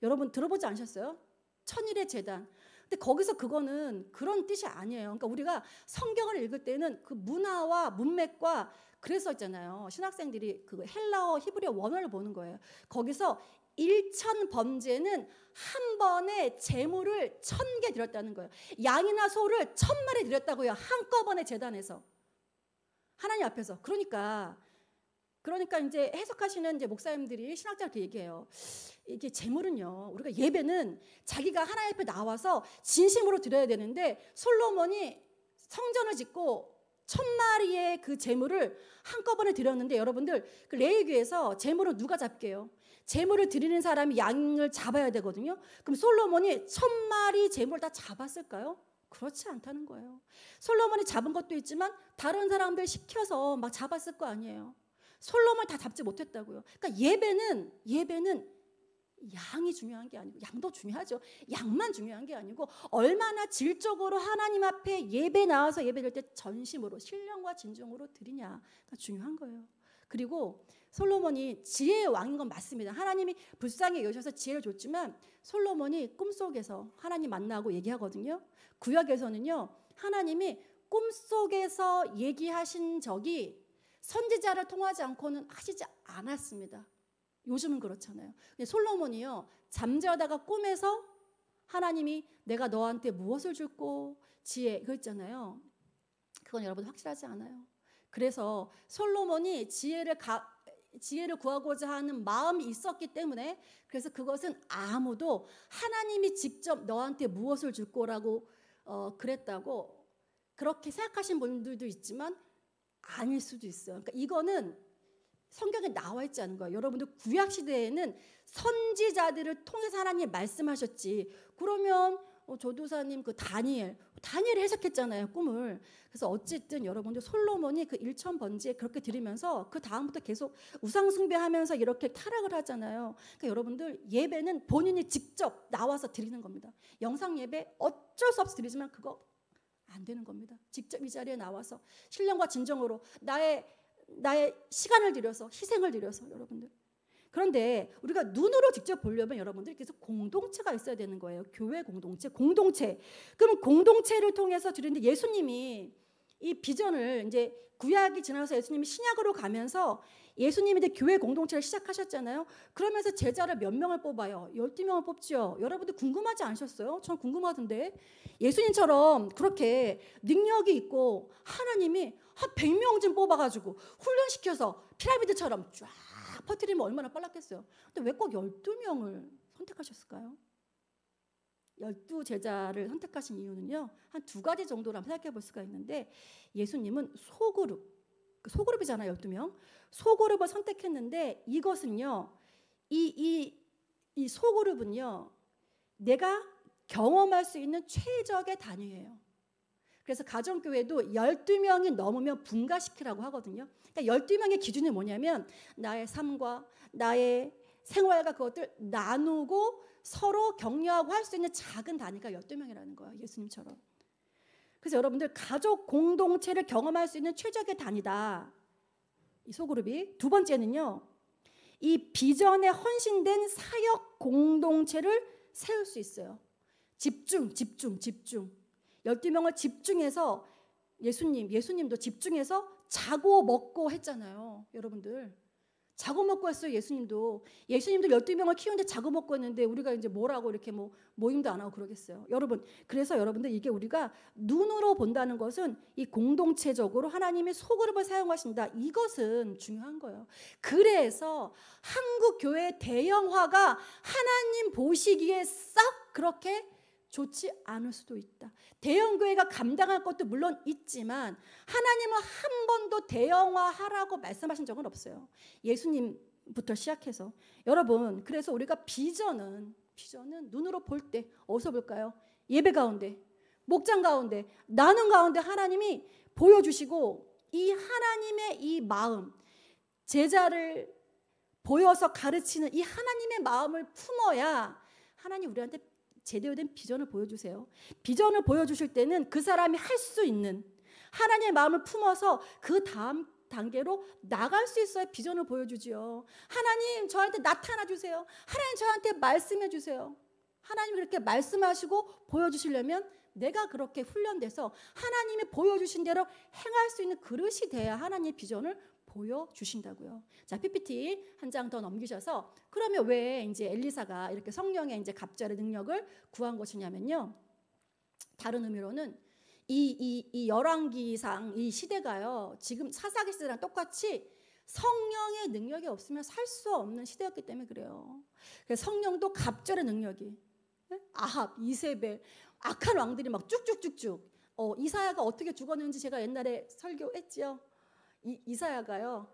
여러분 들어보지 않으셨어요? 천일의 제단. 근데 거기서 그거는 그런 뜻이 아니에요. 그러니까 우리가 성경을 읽을 때는 그 문화와 문맥과, 그래서 있잖아요. 신학생들이 그 헬라어 히브리어 원어를 보는 거예요. 거기서 1,000번제는 한 번에 제물을 1,000개 드렸다는 거예요. 양이나 소를 1,000마리 드렸다고요. 한꺼번에 제단에서. 하나님 앞에서. 그러니까 이제 해석하시는 이제 목사님들이 신학자한테 얘기해요. 이게 제물은요, 우리가 예배는 자기가 하나님 앞에 나와서 진심으로 드려야 되는데 솔로몬이 성전을 짓고 1,000마리의 그 제물을 한꺼번에 드렸는데, 여러분들 그 레위기에서 제물을 누가 잡게요? 제물을 드리는 사람이 양을 잡아야 되거든요. 그럼 솔로몬이 1,000마리 제물을 다 잡았을까요? 그렇지 않다는 거예요. 솔로몬이 잡은 것도 있지만 다른 사람들 시켜서 막 잡았을 거 아니에요. 솔로몬을 다 잡지 못했다고요. 그러니까 예배는 양이 중요한 게 아니고, 양도 중요하죠. 양만 중요한 게 아니고 얼마나 질적으로 하나님 앞에 예배 나와서 예배드릴 때 전심으로 신령과 진정으로 드리냐가 중요한 거예요. 그리고 솔로몬이 지혜의 왕인 건 맞습니다. 하나님이 불쌍히 여기셔서 지혜를 줬지만 솔로몬이 꿈속에서 하나님 만나고 얘기하거든요. 구약에서는요, 하나님이 꿈속에서 얘기하신 적이 선지자를 통하지 않고는 하시지 않았습니다. 요즘은 그렇잖아요. 근데 솔로몬이요, 잠자다가 꿈에서 하나님이 내가 너한테 무엇을 줄고 지혜 그거 있잖아요. 그건 여러분 확실하지 않아요. 그래서 솔로몬이 지혜를 구하고자 하는 마음이 있었기 때문에 그래서 그것은 아무도 하나님이 직접 너한테 무엇을 줄 거라고 그랬다고 그렇게 생각하신 분들도 있지만 아닐 수도 있어요. 그러니까 이거는 성경에 나와 있지 않은 거예요. 여러분들 구약 시대에는 선지자들을 통해서 하나님이 말씀하셨지. 그러면 조도사님 그 다니엘이 해석했잖아요, 꿈을. 그래서 어쨌든 여러분들 솔로몬이 그 일천번지에 그렇게 드리면서 그 다음부터 계속 우상 숭배하면서 이렇게 타락을 하잖아요. 그러니까 여러분들 예배는 본인이 직접 나와서 드리는 겁니다. 영상 예배 어쩔 수 없이 드리지만 그거 안 되는 겁니다. 직접 이 자리에 나와서 신령과 진정으로 나의 시간을 들여서 희생을 들여서 여러분들. 그런데 우리가 눈으로 직접 보려면 여러분들이 계속 공동체가 있어야 되는 거예요. 교회 공동체. 그럼 공동체를 통해서 드리는데 예수님이 이 비전을 이제 구약이 지나서 예수님이 신약으로 가면서 예수님이 이제 교회 공동체를 시작하셨잖아요. 그러면서 제자를 몇 명을 뽑아요? 12명을 뽑지요. 여러분들 궁금하지 않으셨어요? 전 궁금하던데. 예수님처럼 그렇게 능력이 있고 하나님이 한 100명 좀 뽑아가지고 훈련시켜서 피라미드처럼 쫙 퍼뜨리면 얼마나 빨랐겠어요. 근데 왜 꼭 12명을 선택하셨을까요? 12제자를 선택하신 이유는요. 한 2가지 정도로 한번 생각해 볼 수가 있는데 예수님은 소그룹이잖아요. 12명. 소그룹을 선택했는데 이것은요. 이 소그룹은요. 내가 경험할 수 있는 최적의 단위예요. 그래서 가정교회도 12명이 넘으면 분가시키라고 하거든요. 그러니까 12명의 기준이 뭐냐면 나의 삶과 나의 생활과 그것들 나누고 서로 격려하고 할 수 있는 작은 단위가 12명이라는 거예요. 예수님처럼. 그래서 여러분들 가족 공동체를 경험할 수 있는 최적의 단위다. 이 소그룹이. 2번째는요. 이 비전에 헌신된 사역 공동체를 세울 수 있어요. 집중. 12명을 집중해서 예수님도 집중해서 자고 먹고 했잖아요. 여러분들. 자고 먹고 했어요. 예수님도 12명을 키우는데 자고 먹고 했는데 우리가 이제 뭐라고 이렇게 모임도 안 하고 그러겠어요. 여러분, 그래서 여러분들 이게 우리가 눈으로 본다는 것은 이 공동체적으로 하나님이 소그룹을 사용하신다. 이것은 중요한 거예요. 그래서 한국 교회 대형화가 하나님 보시기에 싹 그렇게 좋지 않을 수도 있다. 대형교회가 감당할 것도 물론 있지만 하나님은 한 번도 대형화하라고 말씀하신 적은 없어요. 예수님부터 시작해서. 여러분, 그래서 우리가 비전은 눈으로 볼 때 어디서 볼까요? 예배 가운데, 목장 가운데, 나눔 가운데 하나님이 보여주시고 이 하나님의 이 마음, 제자를 보여서 가르치는 이 하나님의 마음을 품어야 하나님 우리한테 제대로 된 비전을 보여주세요. 비전을 보여주실 때는 그 사람이 할 수 있는 하나님의 마음을 품어서 그 다음 단계로 나갈 수 있어야 비전을 보여주지요. 하나님 저한테 나타나 주세요. 하나님 저한테 말씀해 주세요. 하나님 그렇게 말씀하시고 보여주시려면 내가 그렇게 훈련돼서 하나님이 보여주신 대로 행할 수 있는 그릇이 돼야 하나님의 비전을 보여주신다고요. 자, PPT 한 장 더 넘기셔서 그러면 왜 이제 엘리사가 이렇게 성령의 이제 갑절의 능력을 구한 것이냐면요. 다른 의미로는 이 열왕기상 이 시대가요. 지금 사사기 시대랑 똑같이 성령의 능력이 없으면 살 수 없는 시대였기 때문에 그래요. 그래서 성령도 갑절의 능력이 아합, 이세벨, 악한 왕들이 막 쭉쭉쭉쭉 이사야가 어떻게 죽었는지 제가 옛날에 설교했지요. 이사야가요.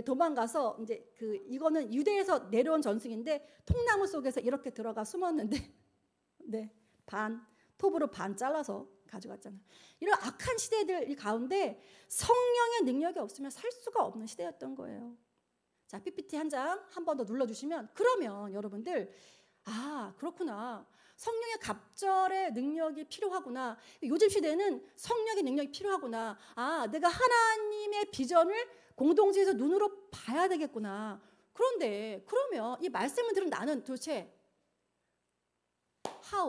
도망가서 이제 이거는 유대에서 내려온 전승인데 통나무 속에서 이렇게 들어가 숨었는데 네. 톱으로 반 잘라서 가져갔잖아요. 이런 악한 시대들 가운데 성령의 능력이 없으면 살 수가 없는 시대였던 거예요. 자, PPT 한 장 한 번 더 눌러주시면 그러면 여러분들 그렇구나. 성령의 갑절의 능력이 필요하구나. 요즘 시대는 성령의 능력이 필요하구나. 내가 하나님의 비전을 공동체에서 눈으로 봐야 되겠구나. 그런데 그러면 이 말씀을 들은 나는 도대체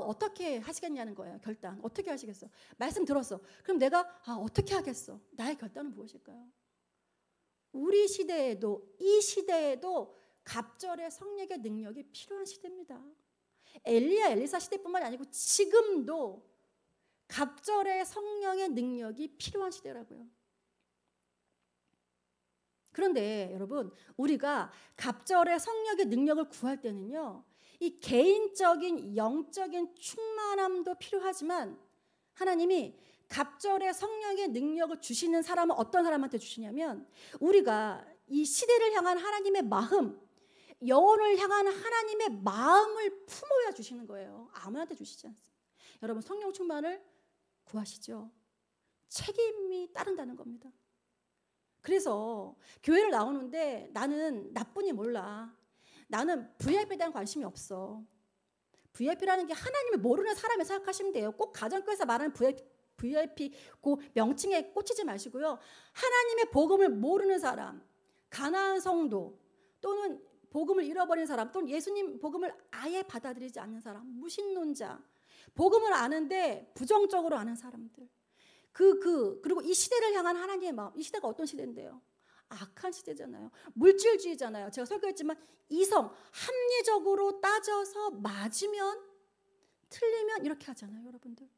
어떻게 하시겠냐는 거예요. 결단. 어떻게 하시겠어? 말씀 들었어. 그럼 내가 어떻게 하겠어? 나의 결단은 무엇일까요? 우리 시대에도 이 시대에도 갑절의 성령의 능력이 필요한 시대입니다. 엘리야 엘리사 시대뿐만 아니고 지금도 갑절의 성령의 능력이 필요한 시대라고요. 그런데 여러분, 우리가 갑절의 성령의 능력을 구할 때는요, 이 개인적인 영적인 충만함도 필요하지만 하나님이 갑절의 성령의 능력을 주시는 사람은 어떤 사람한테 주시냐면, 우리가 이 시대를 향한 하나님의 마음, 영혼을 향한 하나님의 마음을 품어야 주시는 거예요. 아무한테 주시지 않습니다. 여러분, 성령 충만을 구하시죠. 책임이 따른다는 겁니다. 그래서 교회를 나오는데 나는 나뿐이 몰라. 나는 VIP에 대한 관심이 없어. VIP라는 게 하나님을 모르는 사람을 생각하시면 돼요. 꼭 가정교회에서 말하는 VIP 그 명칭에 꽂히지 마시고요. 하나님의 복음을 모르는 사람, 가난한 성도, 또는 복음을 잃어버린 사람, 또는 예수님 복음을 아예 받아들이지 않는 사람, 무신론자, 복음을 아는데 부정적으로 아는 사람들, 그리고 이 시대를 향한 하나님의 마음, 이 시대가 어떤 시대인데요? 악한 시대잖아요. 물질주의잖아요. 제가 설교했지만 이성, 합리적으로 따져서 맞으면, 틀리면 이렇게 하잖아요, 여러분들.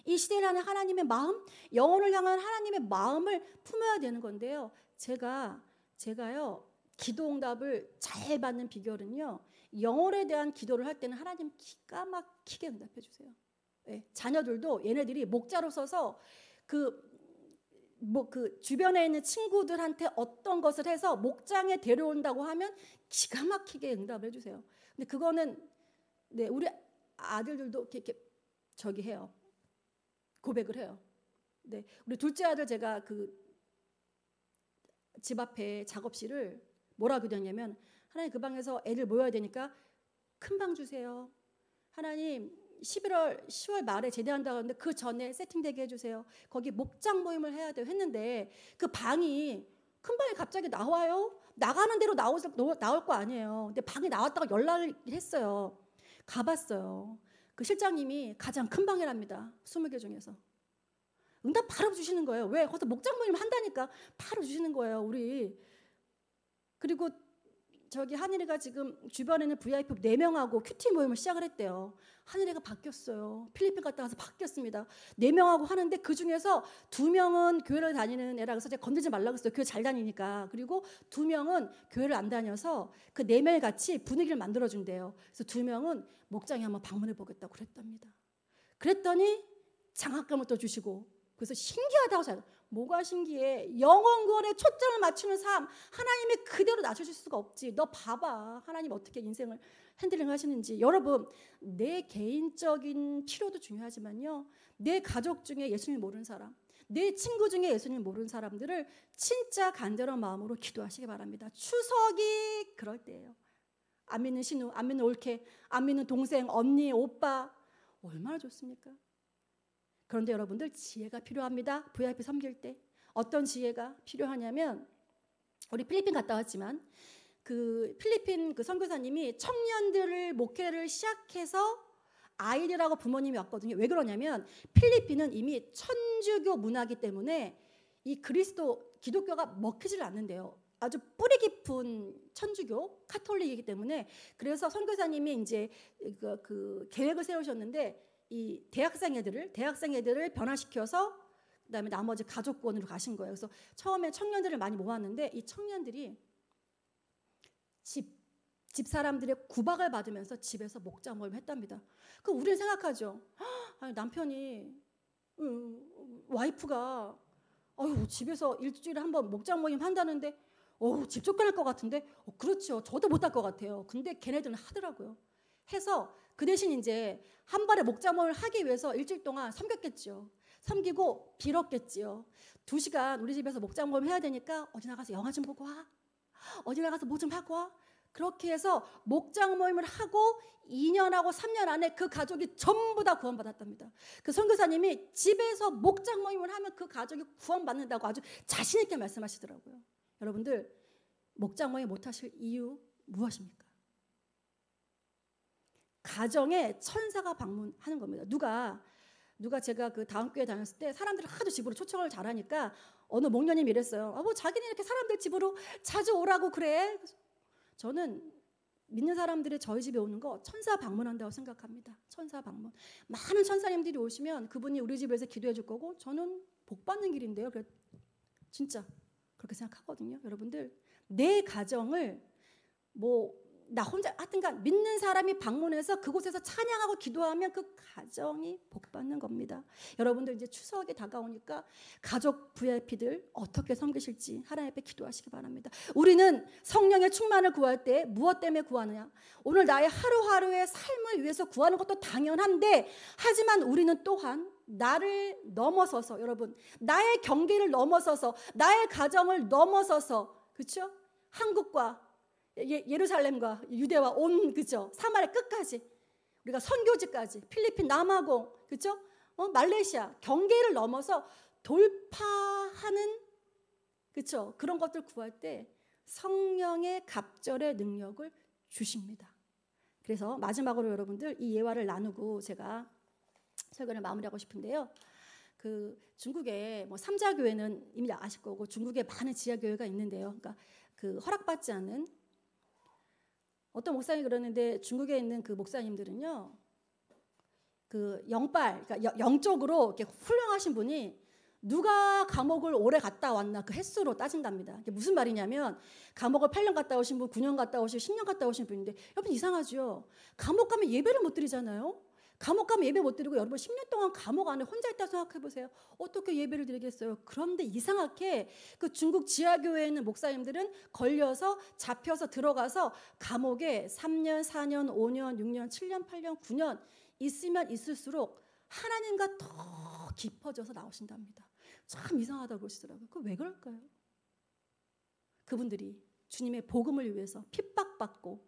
이 시대를 향한 하나님의 마음, 영혼을 향한 하나님의 마음을 품어야 되는 건데요. 제가요, 기도응답을 잘 받는 비결은요, 영혼에 대한 기도를 할 때는 하나님 기가 막히게 응답해 주세요. 네, 자녀들도 얘네들이 목자로 서서 그 주변에 있는 친구들한테 어떤 것을 해서 목장에 데려온다고 하면 기가 막히게 응답을 해주세요. 근데 그거는, 네, 우리 아들들도 이렇게 저기 해요. 고백을 해요. 네, 우리 둘째 아들 제가 집 앞에 작업실을 뭐라 그랬냐면, 하나님 그 방에서 애들 모여야 되니까 큰 방 주세요. 하나님 10월 말에 제대한다고 하는데 그 전에 세팅되게 해주세요. 거기 목장 모임을 해야 돼요. 했는데 그 방이, 큰 방이 갑자기 나와요. 나가는 대로 나올 거 아니에요. 근데 방이 나왔다고 연락을 했어요. 가봤어요. 그 실장님이 가장 큰 방이랍니다. 20개 중에서. 응답 바로 주시는 거예요. 왜? 거기서 목장 모임 한다니까 바로 주시는 거예요. 우리. 그리고 저기 한일이가 지금 주변에는 VIP 4명하고 큐티 모임을 시작을 했대요. 한일이가 바뀌었어요. 필리핀 갔다 와서 바뀌었습니다. 4명하고 하는데 그중에서 2명은 교회를 다니는 애라 그래서 제가 건들지 말라고 했어요. 교회 잘 다니니까. 그리고 2명은 교회를 안 다녀서 그 4명이 같이 분위기를 만들어준대요. 그래서 2명은 목장에 한번 방문해 보겠다고 그랬답니다. 그랬더니 장학금을 또 주시고, 그래서 신기하다고 잘. 뭐가 신기해? 영혼 구원에 초점을 맞추는 삶, 하나님이 그대로 낮춰줄 수가 없지. 너 봐봐, 하나님 어떻게 인생을 핸들링 하시는지. 여러분, 내 개인적인 필요도 중요하지만요, 내 가족 중에 예수님 모르는 사람, 내 친구 중에 예수님 모르는 사람들을 진짜 간절한 마음으로 기도하시기 바랍니다. 추석이 그럴 때예요. 안 믿는 신우, 안 믿는 올케, 안 믿는 동생, 언니, 오빠, 얼마나 좋습니까? 그런데 여러분들, 지혜가 필요합니다. VIP 섬길 때 어떤 지혜가 필요하냐면, 우리 필리핀 갔다 왔지만 그 필리핀 그 선교사님이 청년들을 목회를 시작해서 아이들하고 부모님이 왔거든요. 왜 그러냐면 필리핀은 이미 천주교 문화이기 때문에 이 기독교가 먹히질 않는데요. 아주 뿌리 깊은 천주교 카톨릭이기 때문에. 그래서 선교사님이 이제 그 계획을 세우셨는데, 이 대학생 애들을 변화시켜서 그다음에 나머지 가족권으로 가신 거예요. 그래서 처음에 청년들을 많이 모았는데, 이 청년들이 집 사람들의 구박을 받으면서 집에서 목장 모임 했답니다. 그 우리는 생각하죠. 아니, 남편이 와이프가 집에서 일주일에 한 번 목장 모임 한다는데 집 쫓겨날 것 같은데. 그렇죠. 저도 못할 것 같아요. 근데 걔네들은 하더라고요. 해서 그 대신 이제 한 발에 목장 모임을 하기 위해서 일주일 동안 섬겼겠죠. 섬기고 빌었겠지요. 2시간 우리 집에서 목장 모임 해야 되니까 어디 나가서 영화 좀 보고 와. 어디 나가서 뭐 좀 하고 와. 그렇게 해서 목장 모임을 하고 2년하고 3년 안에 그 가족이 전부 다 구원받았답니다. 그 선교사님이 집에서 목장 모임을 하면 그 가족이 구원받는다고 아주 자신 있게 말씀하시더라고요. 여러분들, 목장 모임 못하실 이유 무엇입니까? 가정에 천사가 방문하는 겁니다. 누가 제가 그 다음 교회 다녔을 때 사람들을 하도 집으로 초청을 잘하니까 어느 목녀님이 이랬어요. 뭐 자기는 이렇게 사람들 집으로 자주 오라고 그래. 저는 믿는 사람들이 저희 집에 오는 거 천사 방문한다고 생각합니다. 천사 방문. 많은 천사님들이 오시면 그분이 우리 집에서 기도해 줄 거고 저는 복 받는 길인데요. 그래 진짜 그렇게 생각하거든요. 여러분들 내 가정을 나 혼자 하여튼간 믿는 사람이 방문해서 그곳에서 찬양하고 기도하면 그 가정이 복받는 겁니다. 여러분들 이제 추석이 다가오니까 가족 VIP들 어떻게 섬기실지 하나님 앞에 기도하시기 바랍니다. 우리는 성령의 충만을 구할 때 무엇 때문에 구하느냐? 오늘 나의 하루하루의 삶을 위해서 구하는 것도 당연한데 하지만 우리는 또한 나를 넘어서서 여러분 나의 경계를 넘어서서 나의 가정을 넘어서서 그렇죠? 한국과 예루살렘과 유대와 온 그죠 사마리아 끝까지 우리가 선교지까지 필리핀 남아공 그죠 말레이시아 경계를 넘어서 돌파하는 그죠 그런 것들 구할 때 성령의 갑절의 능력을 주십니다. 그래서 마지막으로 여러분들 이 예화를 나누고 제가 설교를 마무리하고 싶은데요. 그 중국의 삼자교회는 이미 아실 거고 중국에 많은 지하교회가 있는데요. 그러니까 그 허락받지 않은 어떤 목사님이 그러는데 중국에 있는 그 목사님들은요, 그 그러니까 영적으로 이렇게 훌륭하신 분이 누가 감옥을 오래 갔다 왔나 그 횟수로 따진답니다. 이게 무슨 말이냐면 감옥을 8년 갔다 오신 분, 9년 갔다 오신 10년 갔다 오신 분인데 여러분 이상하죠? 감옥 가면 예배를 못 드리잖아요. 감옥 가면 예배 못 드리고 여러분 10년 동안 감옥 안에 혼자 있다고 생각해 보세요. 어떻게 예배를 드리겠어요? 그런데 이상하게 그 중국 지하교회에 있는 목사님들은 걸려서 잡혀서 들어가서 감옥에 3년, 4년, 5년, 6년, 7년, 8년, 9년 있으면 있을수록 하나님과 더 깊어져서 나오신답니다. 참 이상하다고 그러시더라고요. 그 왜 그럴까요? 그분들이 주님의 복음을 위해서 핍박받고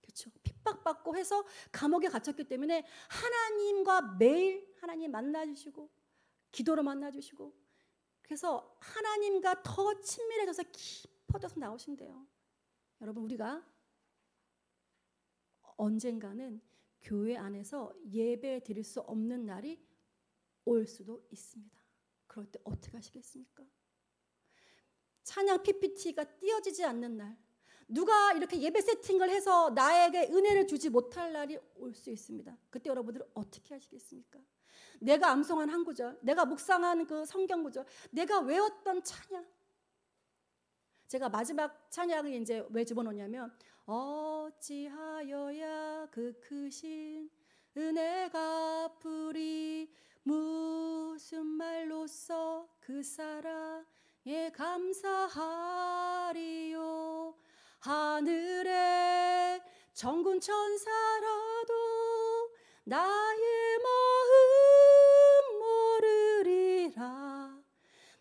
그렇죠. 핍박받고 해서 감옥에 갇혔기 때문에 하나님과 매일 하나님 만나주시고 기도로 만나주시고 그래서 하나님과 더 친밀해져서 깊어져서 나오신대요. 여러분 우리가 언젠가는 교회 안에서 예배 드릴 수 없는 날이 올 수도 있습니다. 그럴 때 어떻게 하시겠습니까? 찬양 PPT가 띄어지지 않는 날 누가 이렇게 예배 세팅을 해서 나에게 은혜를 주지 못할 날이 올 수 있습니다. 그때 여러분들은 어떻게 하시겠습니까? 내가 암송한 한 구절, 내가 묵상한 그 성경 구절, 내가 외웠던 찬양. 제가 마지막 찬양을 이제 왜 집어넣냐면 어찌하여야 그 크신 은혜가 푸리 무슨 말로써 그 사랑에 감사하리요. 하늘의 정군 천사라도 나의 마음 모르리라.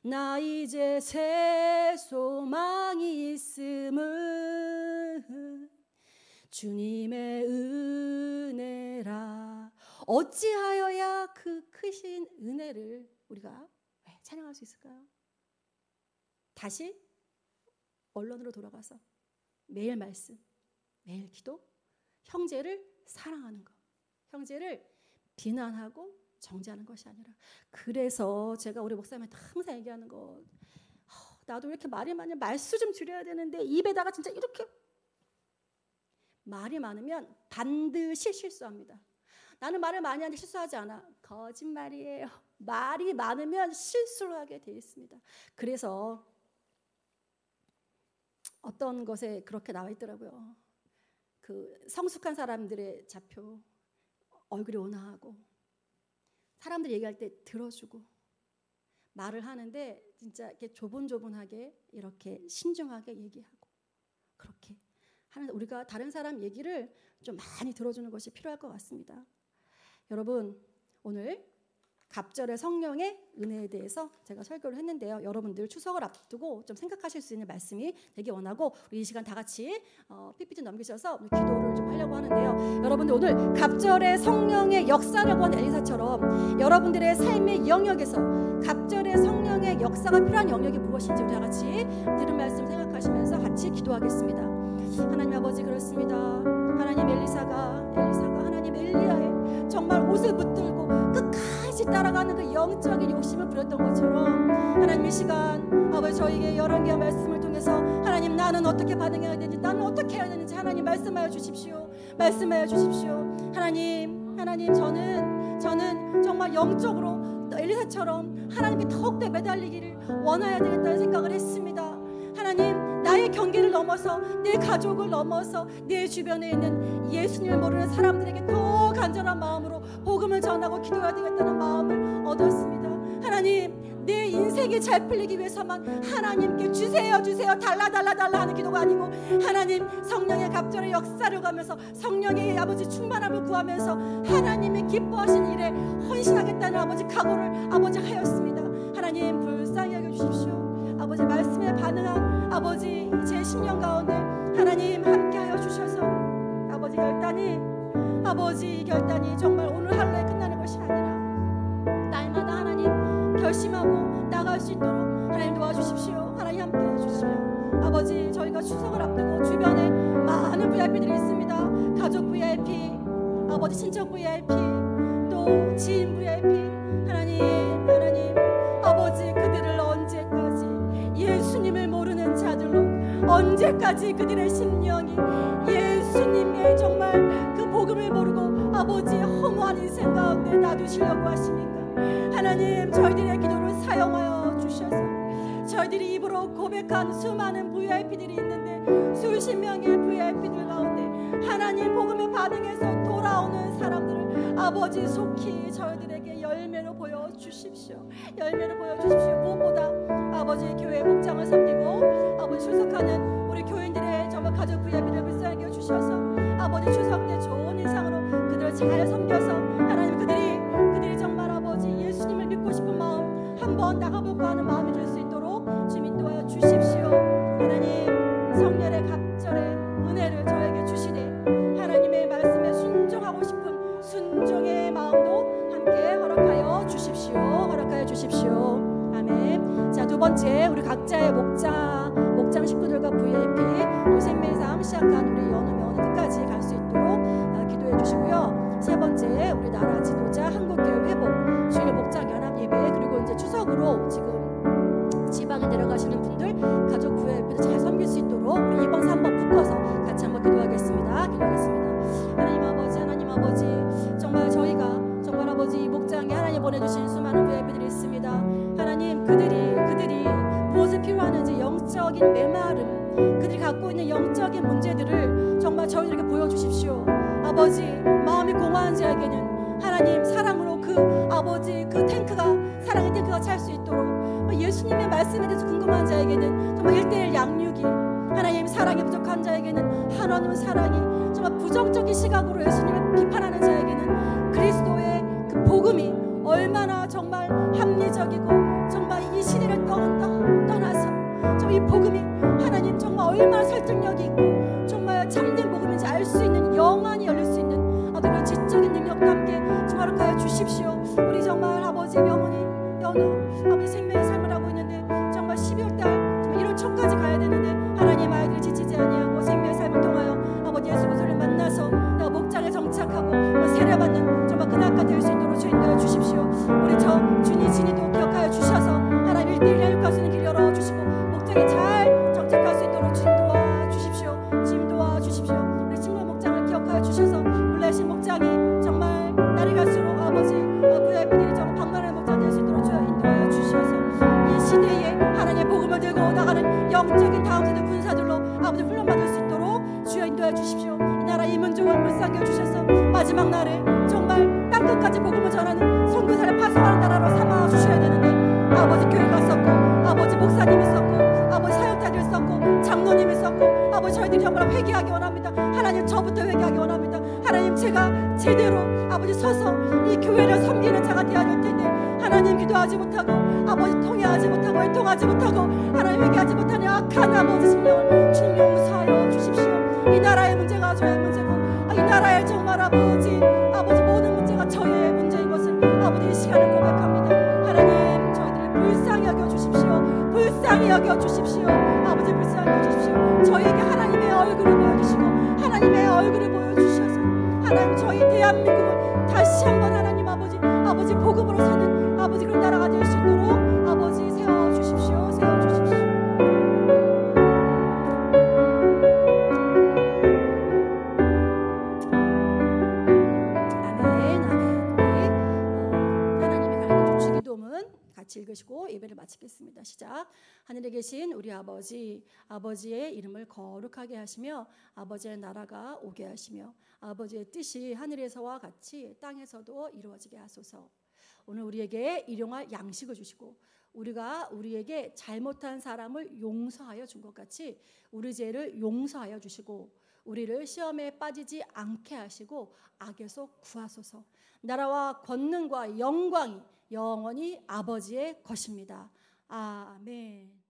나 이제 새 소망이 있음은 주님의 은혜라. 어찌하여야 그 크신 은혜를 우리가 왜 찬양할 수 있을까요? 다시 원론으로 돌아가서 매일 말씀, 매일 기도, 형제를 사랑하는 것, 형제를 비난하고 정죄하는 것이 아니라. 그래서 제가 우리 목사님한테 항상 얘기하는 거, 나도 이렇게 말이 많으면 말수 좀 줄여야 되는데 입에다가 진짜 이렇게 말이 많으면 반드시 실수합니다. 나는 말을 많이 하는데 실수하지 않아. 거짓말이에요. 말이 많으면 실수를 하게 돼 있습니다. 그래서 어떤 것에 그렇게 나와 있더라고요. 그 성숙한 사람들의 좌표, 얼굴이 온화하고 사람들이 얘기할 때 들어주고 말을 하는데 진짜 이렇게 조곤조곤하게 이렇게 신중하게 얘기하고 그렇게 하는 우리가 다른 사람 얘기를 좀 많이 들어주는 것이 필요할 것 같습니다. 여러분 오늘 갑절의 성령의 은혜에 대해서 제가 설교를 했는데요. 여러분들 추석을 앞두고 좀 생각하실 수 있는 말씀이 되기 원하고 우리 이 시간 다 같이 PPT 넘기셔서 기도를 좀 하려고 하는데요. 여러분들 오늘 갑절의 성령의 역사를 본 엘리사처럼 여러분들의 삶의 영역에서 갑절의 성령의 역사가 필요한 영역이 무엇인지 우리 다 같이 들은 말씀 생각하시면서 같이 기도하겠습니다. 하나님 아버지 그렇습니다. 하나님 엘리사가 하나님 엘리야의 정말 옷을 붙들고 끝까지 따라가는 그 영적인 욕심을 부렸던 것처럼 하나님 이 시간 아버지 저에게 열왕기하 말씀을 통해서 하나님 나 나는 어떻게 반응해야 되는지, 나는 어떻게 해야 되는지 하나님 말씀하여 주십시오. 말씀하여 주십시오. 하나님 저는 정말 영적으로 엘리사처럼 하나님께 더욱더 매달리기를 원해야 되겠다는 생각을 했습니다. 하나님, 나의 경계를 넘어서, 내 가족을 넘어서 내 주변에 있는 예수님을 모르는 사람들에게 더 간절한 마음으로 복음을 전하고 기도해야 되겠다는 마음을 얻었습니다. 하나님, 내 인생이 잘 풀리기 위해서만 하나님께 주세요 달라 하는 기도가 아니고, 하나님 성령의 갑절의 역사를 가면서 성령의 아버지 충만함을 구하면서 하나님의 기뻐하신 일에 헌신하겠다는 아버지 각오를 아버지 하였습니다. 하나님, 불쌍히 여겨주십시오. 아버지 말씀에 반응한 아버지 제 심령 가운데 하나님 함께하여 주셔서 아버지 이 결단이 정말 오늘 하루에 끝나는 것이 아니라 날마다 하나님 결심하고 나갈 수 있도록 하나님 도와주십시오. 하나님 함께해 주십시오. 아버지, 저희가 추석을 앞두고 주변에 많은 VIP들이 있습니다. 가족 VIP, 아버지 친척 VIP, 또 지인 VIP. 하나님 아버지, 그들을 언제까지 예수님을 모르는 자들로, 언제까지 그들의 심령이 예수님의 정말 그 복음을 모르고 아버지 허무한 인생 가운데 놔두시려고 하십니까? 하나님, 저희들의 기도를 사용하여 주셔서 저희들이 입으로 고백한 수많은 VIP들이 있는데, 수십 명의 VIP들 가운데 하나님 복음에 반응해서 돌아오는 사람들을 아버지 속히 저희들에게 열매로 보여주십시오. 무엇보다 아버지 교회 목장을 섬기고 아버지 출석하는 우리 교인들의 정말 가족 VIP를 불쌍히 여주셔서 아버지 추석 때 좋은 인상으로 그들을 잘 섬겨서 하나님 그들이 정말 아버지 예수님을 믿고 싶은 마음, 한번 나가볼까 하는 마음이 될 수 있도록 주님 인도하여 주십시오. 하나님, 성령의 갑절의 은혜를 저에게 주시되 하나님의 말씀에 순종하고 싶은 순종의 마음도 함께 허락하여 주십시오. 아멘. 자, 두 번째, 우리 각자의 목장 식구들과 VIP 또 생명상 시작한 우리 연우면 끝까지 갈 수 있도록 기도해 주시고요. 세 번째, 우리 나라 지도자 한국교회 회복 주일 목장 연합 예배, 그리고 이제 추석으로 지금 지방에 내려가시는 분들 가족 VIP도 잘 섬길 수 있도록 우리 2번 3번 묶어서 같이 한번 기도하겠습니다. 하나님 아버지, 정말 저희가 정말 아버지 이 목장에 하나님 보내주신 수많은 VIP들이 있습니다. 하나님, 그들이 무엇이 필요하는지 영적인 메마름, 그들이 갖고 있는 영적인 문제들을 정말 저희들에게 보여주십시오. 아버지, 마음이 공허한 자에게는 하나님 사랑으로 아버지 사랑의 탱크가 찰 수 있도록, 예수님의 말씀에 대해서 궁금한 자에게는 정말 1:1 양육이, 하나님 사랑이 부족한 자에게는 하나님의 사랑이, 정말 부정적인 시각으로 예수님을 비판하는 자에게는 그리스도의 그 복음이 얼마나 정말 합리적이고 정말 이 시대를 떠나서 정말 이 복음이 하나님 정말 얼마나 설득력이 있고 정말 참된 복음인지 알 수 있는 영안이 열릴 수 있는 그런 지적인 능력과 함께 정말 허락하여 주십시오. 우리 정말 아버지 연우 아버지 생명의 삶을 하고 있는데 정말 12월달 1월 초까지 가야 되는데 하나님 아이들이 지치지 아니하고 생명의 삶을 통하여 아버지 예수 그리스도를 만나서 내가 목장에 정착하고 세례받는 정말 그날까 될 수 있도록 주 인도해 주십시오. 우리 진이도 기억하여 주셔서 하나님 1:1 양육할 수 있는 길 열어주시고 목장에 잘 정착할 수 있도록 주 도와주십시오. 우리 친구 목장을 기억하여 주셔서 몰라신 목장이 정말 날이 갈수록 아버지 VIP들이 정말 방문하는 목장 될 수 있도록 주여 인도하여 주셔서 이 시대에 하나님의 복음을 들고 나가는 영적인 다음 세대 군사들로 아버지 훈련받을 수 있도록 주여 인도하여 주십시오. 이 나라 이 민족을 불쌍히 여주셔서 마지막 날에 정말 땅끝까지 복음을 전하는 선교사를 파송하는 나라로 삼아 주셔야 되는데 아버지 교회가 썼고 아버지 목사님이 썼고 아버지 사역자들이 썼고 장로님이 썼고 아버지 저희들이 정말 회개하기 원합니다. 하나님, 저부터 회개하기 원합니다. 하나님, 제가 제대로 아버지 서서 이 교회를 섬기는 자가 되어야 될 텐데 하나님 기도하지 못하고 아버지 통회하지 못하고 애통하지 못하고 하나님 회개하지 못하는 악한 아버지 심령을 주님 용서하여 주십시오. 이 나라의 문제가 저의 문제고 이 나라의 정말 아버지 모든 문제가 저의 문제인 것을 아버지 이 시간을 고백합니다. 하나님, 저희들을 불쌍히 여겨주십시오. 아버지 불쌍히 여겨주십시오. 저희에게 하나님의 얼굴을 보여주시고 하나님의 얼굴을 보여주셔서 하나님 저희 대한민국을 다시 한번 하나님 아버지 복음으로 사는 아버지 그런 나라가 될 수 있도록 아버지 세워주십시오. 시작. 하늘에 계신 우리 아버지, 아버지의 이름을 거룩하게 하시며 아버지의 나라가 오게 하시며 아버지의 뜻이 하늘에서와 같이 땅에서도 이루어지게 하소서. 오늘 우리에게 일용할 양식을 주시고 우리가 우리에게 잘못한 사람을 용서하여 준 것 같이 우리 죄를 용서하여 주시고 우리를 시험에 빠지지 않게 하시고 악에서 구하소서. 나라와 권능과 영광이 영원히 아버지의 것입니다. 아멘.